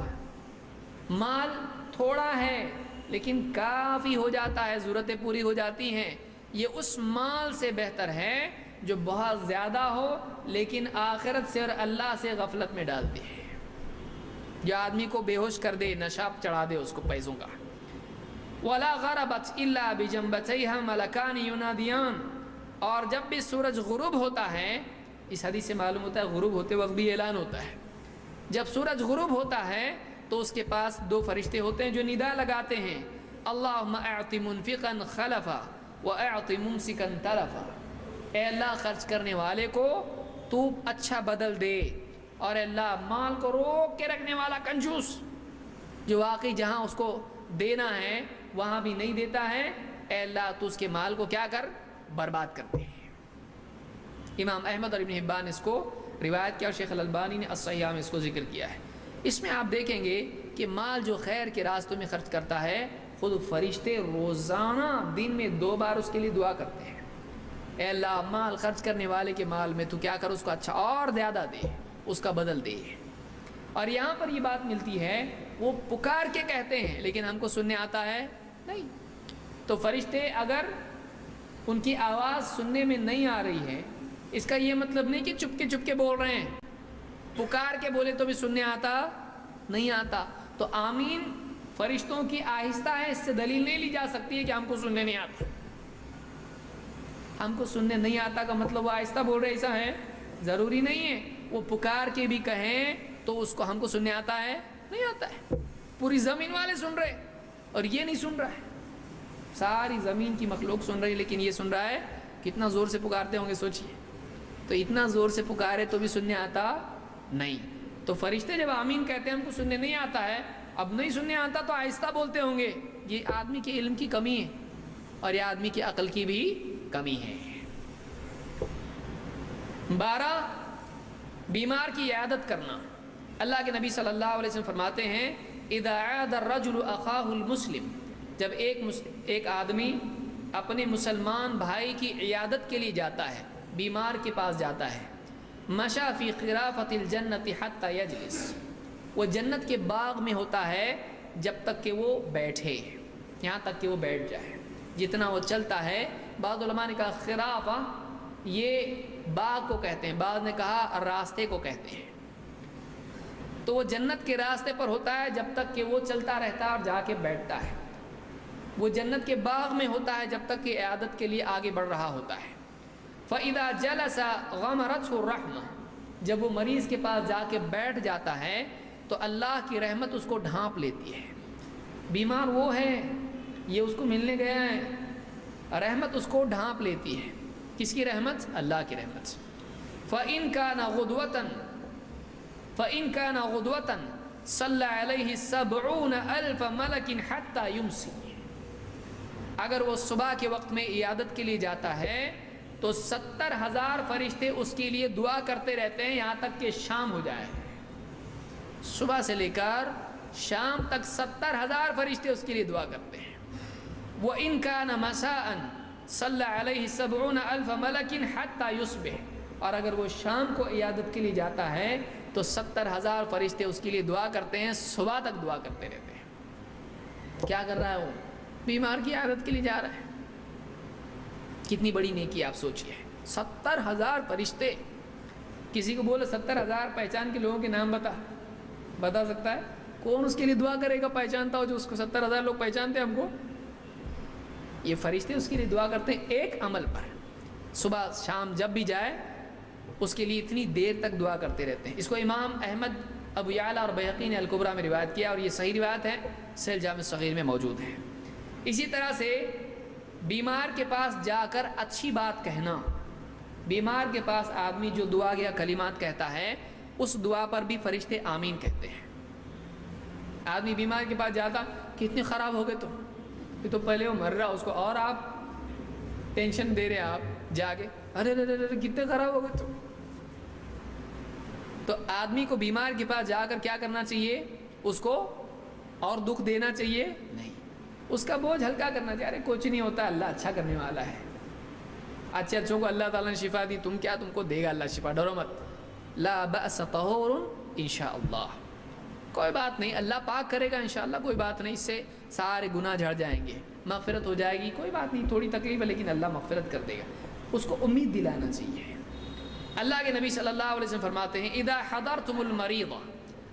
مال تھوڑا ہے لیکن کافی ہو جاتا ہے، ضرورتیں پوری ہو جاتی ہیں، یہ اس مال سے بہتر ہے جو بہت زیادہ ہو لیکن آخرت سے اور اللہ سے غفلت میں ڈال دے، جو آدمی کو بے ہوش کر دے، نشہ چڑھا دے اس کو پیسوں کا۔ وَلَا غَرَبَتْ إِلَّا بِجَنْبَتَيْهَا مَلَكَانِ يُنَادِيَانِ، اور جب بھی سورج غروب ہوتا ہے، اس حدیث سے معلوم ہوتا ہے غروب ہوتے وقت بھی اعلان ہوتا ہے، جب سورج غروب ہوتا ہے تو اس کے پاس دو فرشتے ہوتے ہیں جو ندا لگاتے ہیں، اللہم اعط منفقا خلفا واعط ممسکا تلفا، اے اللہ خرچ کرنے والے کو تو اچھا بدل دے، اور اے اللہ مال کو روک کے رکھنے والا کنجوس جو واقعی جہاں اس کو دینا ہے وہاں بھی نہیں دیتا ہے، اے اللہ تو اس کے مال کو کیا کر؟ برباد کر دے۔ امام احمد اور ابن حبان اس کو روایت کیا، اور شیخ الالبانی نے الصحیحہ میں اس کو ذکر کیا ہے۔ اس میں آپ دیکھیں گے کہ مال جو خیر کے راستوں میں خرچ کرتا ہے، خود فرشتے روزانہ دن میں 2 بار اس کے لیے دعا کرتے ہیں، اے اللہ مال خرچ کرنے والے کے مال میں تو کیا کر، اس کو اچھا اور زیادہ دے، اس کا بدل دے۔ اور یہاں پر یہ بات ملتی ہے، وہ پکار کے کہتے ہیں لیکن ہم کو سننے آتا ہے نہیں۔ تو فرشتے اگر ان کی آواز سننے میں نہیں آ رہی ہے، اس کا یہ مطلب نہیں کہ چپ کے بول رہے ہیں، پکار کے بولے تو بھی سننے آتا نہیں آتا۔ تو آمین فرشتوں کی آہستہ ہے، اس سے دلیل نہیں لی جا سکتی ہے کہ ہم کو سننے نہیں آتا۔ ہم کو سننے نہیں آتا کا مطلب وہ آہستہ بول رہے ایسا ہے ضروری نہیں ہے، وہ پکار کے بھی کہیں تو اس کو ہم کو سننے آتا ہے نہیں آتا ہے۔ پوری زمین والے سن رہے اور یہ نہیں سن رہا ہے، ساری زمین کی مخلوق سن رہی لیکن یہ سن رہا ہے، کتنا زور سے پکارتے ہوں گے سوچئے۔ تو اتنا زور سے پکارے تو بھی سننے آتا نہیں۔ تو فرشتے جب آمین کہتے ہیں ہم کو سننے نہیں آتا ہے، اب نہیں سننے آتا تو آہستہ بولتے ہوں گے، یہ آدمی کے علم کی کمی ہے اور یہ آدمی کی عقل کی بھی کمی ہے۔ 12 بیمار کی عیادت کرنا۔ اللہ کے نبی صلی اللہ علیہ وسلم فرماتے ہیں اذا عاد الرجل اخاہ المسلم، جب ایک آدمی اپنے مسلمان بھائی کی عیادت کے لیے جاتا ہے، بیمار کے پاس جاتا ہے، مشى فی خرافۃ الجنۃ حتى یجلس، وہ جنت کے باغ میں ہوتا ہے جب تک کہ وہ بیٹھے، یہاں تک کہ وہ بیٹھ جائے، جتنا وہ چلتا ہے۔ بعض علماء نے کہا خرافہ یہ باغ کو کہتے ہیں، بعض نے کہا راستے کو کہتے ہیں۔ تو وہ جنت کے راستے پر ہوتا ہے جب تک کہ وہ چلتا رہتا ہے اور جا کے بیٹھتا ہے، وہ جنت کے باغ میں ہوتا ہے جب تک کہ عیادت کے لیے آگے بڑھ رہا ہوتا ہے۔ فَإِذَا جَلَسَ غَمَرَتْهُ الرَّحْمَةُ، جب وہ مریض کے پاس جا کے بیٹھ جاتا ہے تو اللہ کی رحمت اس کو ڈھانپ لیتی ہے۔ بیمار وہ ہے، یہ اس کو ملنے گیا ہے، رحمت اس کو ڈھانپ لیتی ہے۔ کس کی رحمت؟ اللہ کی رحمت۔ فَإِن كَانَ غُدْوَةً صَلَّى عَلَيْهِ 70,000 مَلَكٍ حَتَّى يُمْسِي، اگر وہ صبح کے وقت میں عیادت کے لیے جاتا ہے تو 70,000 فرشتے اس کے لیے دعا کرتے رہتے ہیں یہاں تک کہ شام ہو جائے۔ صبح سے لے کر شام تک 70,000 فرشتے اس کے لیے دعا کرتے ہیں۔ وَإِن كَانَ مَسَاءً صَلَّى عَلَيْهِ 70,000 مَلَكٍ حَتَّى يُصْبِحَ، اور اگر وہ شام کو عیادت کے لیے جاتا ہے تو 70,000 فرشتے اس کے لیے دعا کرتے ہیں، صبح تک دعا کرتے رہتے ہیں۔ کیا کر رہا ہے وہ؟ بیمار کی عیادت کے لیے جا رہا ہے۔ کتنی بڑی نیکی آپ سوچئے، 70,000 فرشتے۔ کسی کو بولے 70,000 پہچان کے لوگوں کے نام بتا سکتا ہے؟ کون اس کے لیے دعا کرے گا پہچانتا ہو جو اس کو 70,000 لوگ پہچانتے ہیں ہم کو؟ یہ فرشتے اس کے لیے دعا کرتے ہیں ایک عمل پر، صبح شام جب بھی جائے اس کے لیے اتنی دیر تک دعا کرتے رہتے ہیں۔ اس کو امام احمد، ابو یعلا اور بہقی نے الکبریٰ میں روایت کیا اور یہ صحیح روایت ہے، صحیح جامع صغیر میں موجود ہے۔ اسی طرح سے بیمار کے پاس جا کر اچھی بات کہنا، بیمار کے پاس آدمی جو دعا یا کلمات کہتا ہے اس دعا پر بھی فرشتے آمین کہتے ہیں۔ آدمی بیمار کے پاس جاتا، کتنے خراب ہو گئے تو یہ تو پہلے وہ مر رہا، اس کو اور آپ ٹینشن دے رہے ہیں، آپ جا کے ارے کتنے خراب ہو گئے تو آدمی کو بیمار کے پاس جا کر کیا کرنا چاہیے؟ اس کو اور دکھ دینا چاہیے نہیں، اس کا بوجھ ہلکا کرنا چاہیے۔ ارے کچھ نہیں ہوتا، اللہ اچھا کرنے والا ہے، اچھوں کو اللہ تعالیٰ نے شفا دی، تم کیا، تم کو دے گا اللہ شفا، ڈرو مت۔ لا بأس طہور انشاءاللہ، کوئی بات نہیں، اللہ پاک کرے گا انشاءاللہ، کوئی بات نہیں، اس سے سارے گناہ جھڑ جائیں گے، مغفرت ہو جائے گی، کوئی بات نہیں، تھوڑی تکلیف ہے لیکن اللہ مغفرت کر دے گا، اس کو امید دلانا چاہیے۔ اللہ کے نبی صلی اللہ علیہ وسلم فرماتے ہیں اذا حضرتم المریض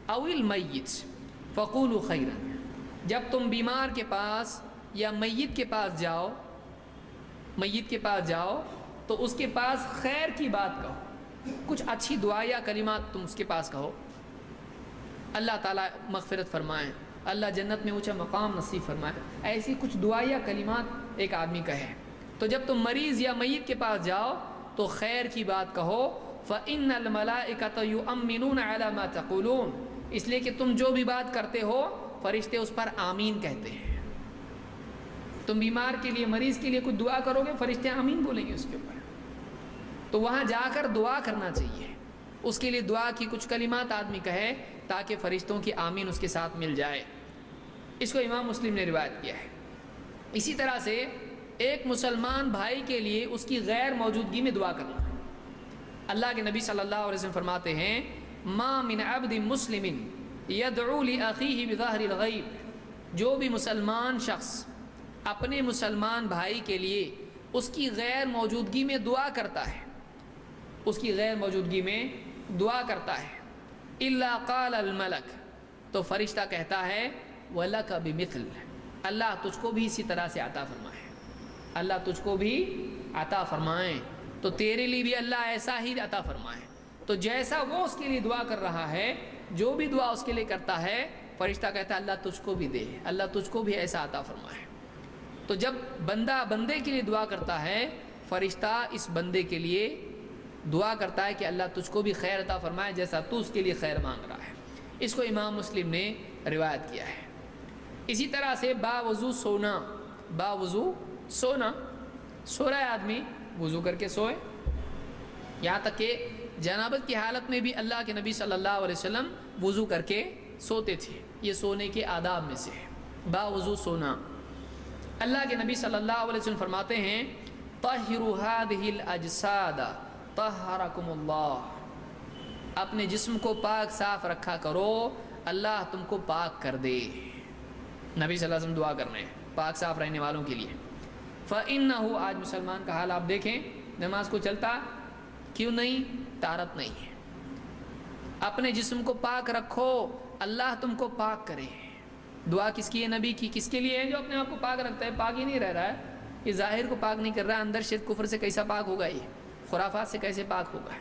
او المیت فقولوا خیرا، جب تم بیمار کے پاس یا میت کے پاس جاؤ تو اس کے پاس خیر کی بات کہو، کچھ اچھی دعا یا کلمات تم اس کے پاس کہو، اللہ تعالیٰ مغفرت فرمائیں، اللہ جنت میں اونچا مقام نصیب فرمائے، ایسی کچھ دعا یا کلمات ایک آدمی کہے۔ تو جب تم مریض یا میت کے پاس جاؤ تو خیر کی بات کہو، فَإِنَّ الْمَلَائِكَةَ يُؤَمِّنُونَ عَلَى مَا تَقُولُونَ، اس لیے کہ تم جو بھی بات کرتے ہو فرشتے اس پر آمین کہتے ہیں۔ تم بیمار کے لیے، مریض کے لیے کچھ دعا کرو گے، فرشتے آمین بولیں گے اس کے اوپر، تو وہاں جا کر دعا کرنا چاہیے، اس کے لیے دعا کی کچھ کلمات آدمی کہے تاکہ فرشتوں کی آمین اس کے ساتھ مل جائے۔ اس کو امام مسلم نے روایت کیا ہے۔ اسی طرح سے ایک مسلمان بھائی کے لیے اس کی غیر موجودگی میں دعا کرنا، اللہ کے نبی صلی اللہ علیہ وسلم فرماتے ہیں ما من عبد مسلم یدعو لاخیہ بظاہر الغیب، جو بھی مسلمان شخص اپنے مسلمان بھائی کے لیے اس کی غیر موجودگی میں دعا کرتا ہے، اس کی غیر موجودگی میں دعا کرتا ہے، الا قال الملک، تو فرشتہ کہتا ہے وَلَكَ بِمِثْلِ، اللہ تجھ کو بھی اسی طرح سے عطا فرمائے، اللہ تجھ کو بھی عطا فرمائے، تو تیرے لیے بھی اللہ ایسا ہی عطا فرمائے۔ تو جیسا وہ اس کے لیے دعا کر رہا ہے، جو بھی دعا اس کے لیے کرتا ہے، فرشتہ کہتا ہے اللہ تجھ کو بھی دے، اللہ تجھ کو بھی ایسا عطا فرمائے۔ تو جب بندہ بندے کے لیے دعا کرتا ہے، فرشتہ اس بندے کے لیے دعا کرتا ہے کہ اللہ تجھ کو بھی خیر عطا فرمائے جیسا تو اس کے لیے خیر مانگ رہا ہے۔ اس کو امام مسلم نے روایت کیا ہے۔ اسی طرح سے باوضو سونا، باوضو سونا، سو رہا ہے آدمی، وضو کر کے سوئے، یہاں تک کہ جنابت کی حالت میں بھی اللہ کے نبی صلی اللہ علیہ وسلم وضو کر کے سوتے تھے، یہ سونے کے آداب میں سے ہے، باوضو سونا۔ اللہ کے نبی صلی اللہ علیہ وسلم فرماتے ہیں طہروا هذه الاجساد طہرکم اللہ، اپنے جسم کو پاک صاف رکھا کرو، اللہ تم کو پاک کر دے۔ نبی صلی اللہ علیہ وسلم دعا کر رہے ہیں پاک صاف رہنے والوں کے لیے۔ فَإِنَّهُ، آج مسلمان کا حال آپ دیکھیں، نماز کو چلتا کیوں نہیں؟ طہارت نہیں ہے، اپنے جسم کو پاک رکھو اللہ تم کو پاک کرے. دعا کس کی ہے؟ نبی کی. کس کے لیے ہے؟ جو اپنے آپ کو پاک رکھتا ہے. پاک ہی نہیں رہ رہا ہے, یہ ظاہر کو پاک نہیں کر رہا ہے, اندر شرک کفر سے کیسا پاک ہوگا, یہ خرافات سے کیسے پاک ہوگا.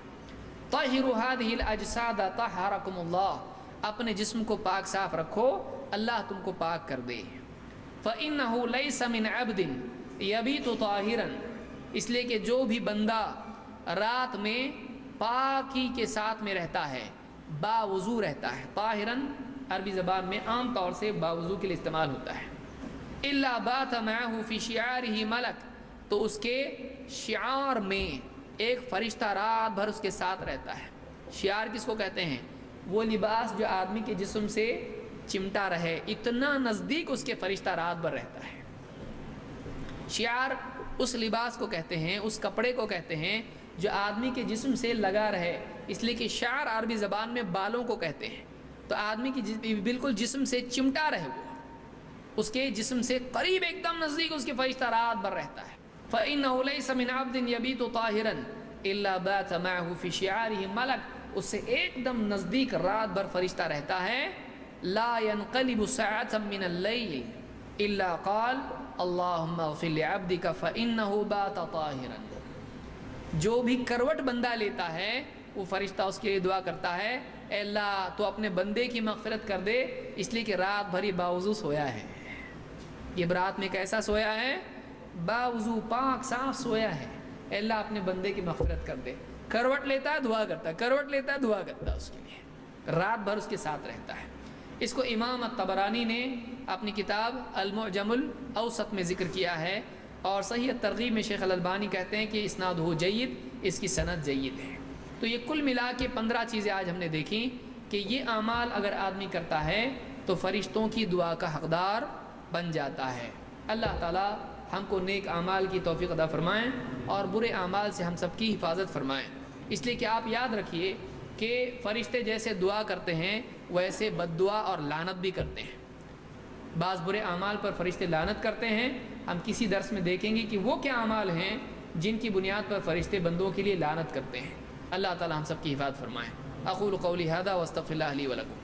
طاہروا هذه الاجساد طہرکم اللہ, اپنے جسم کو پاک صاف رکھو اللہ تم کو پاک کر دے. فإنه ليس من عبد يبيت طاہرا, اس لیے کہ جو بھی بندہ رات میں پاکی کے ساتھ میں رہتا ہے, باوضو رہتا ہے. طاہراً عربی زبان میں عام طور سے باوضو کے لیے استعمال ہوتا ہے. الا بات معه في شعاره ملک, تو اس کے شعار میں ایک فرشتہ رات بھر اس کے ساتھ رہتا ہے. شعار کس کو کہتے ہیں؟ وہ لباس جو آدمی کے جسم سے چمٹا رہے, اتنا نزدیک اس کے فرشتہ رات بھر رہتا ہے. شعار اس لباس کو کہتے ہیں, اس کپڑے کو کہتے ہیں جو آدمی کے جسم سے لگا رہے, اس لیے کہ شعر عربی زبان میں بالوں کو کہتے ہیں. تو آدمی کی بالکل جسم سے چمٹا رہے, وہ اس کے جسم سے قریب ایک دم نزدیک اس کے فرشتہ رات بھر رہتا ہے. فإنه ليس من عبد يبيت طاهرا إلا بات معه في شعاره ملک, اس سے ایک دم نزدیک رات بھر فرشتہ رہتا ہے. لا ينقلب ساعة من الليل إلا قال اللهم اغفر لعبدك فإنه بات طاهرا. جو بھی کروٹ بندہ لیتا ہے وہ فرشتہ اس کے لیے دعا کرتا ہے, اے اللہ تو اپنے بندے کی مغفرت کر دے, اس لیے کہ رات بھر باوضو سویا ہے. یہ رات میں کیسا سویا ہے؟ باوضو پاک صاف سویا ہے. اے اللہ اپنے بندے کی مغفرت کر دے. کروٹ لیتا ہے دعا کرتا ہے, کروٹ لیتا ہے دعا کرتا ہے, اس کے لیے رات بھر اس کے ساتھ رہتا ہے. اس کو امام الطبرانی نے اپنی کتاب المعجم الاوسط میں ذکر کیا ہے, اور صحیح الترغیب میں شیخ الالبانی کہتے ہیں کہ اسناد ہو جید, اس کی سند جید ہے. تو یہ کل ملا کے 15 چیزیں آج ہم نے دیکھی کہ یہ اعمال اگر آدمی کرتا ہے تو فرشتوں کی دعا کا حقدار بن جاتا ہے. اللہ تعالی ہم کو نیک اعمال کی توفیق عطا فرمائیں اور برے اعمال سے ہم سب کی حفاظت فرمائیں. اس لیے کہ آپ یاد رکھیے کہ فرشتے جیسے دعا کرتے ہیں ویسے بد دعا اور لعنت بھی کرتے ہیں. بعض برے اعمال پر فرشتے لعنت کرتے ہیں. ہم کسی درس میں دیکھیں گے کہ وہ کیا اعمال ہیں جن کی بنیاد پر فرشتے بندوں کے لیے لعنت کرتے ہیں. اللہ تعالی ہم سب کی حفاظت فرمائیں. اقول قولی ھذا واستغفر اللہ لی ولکم.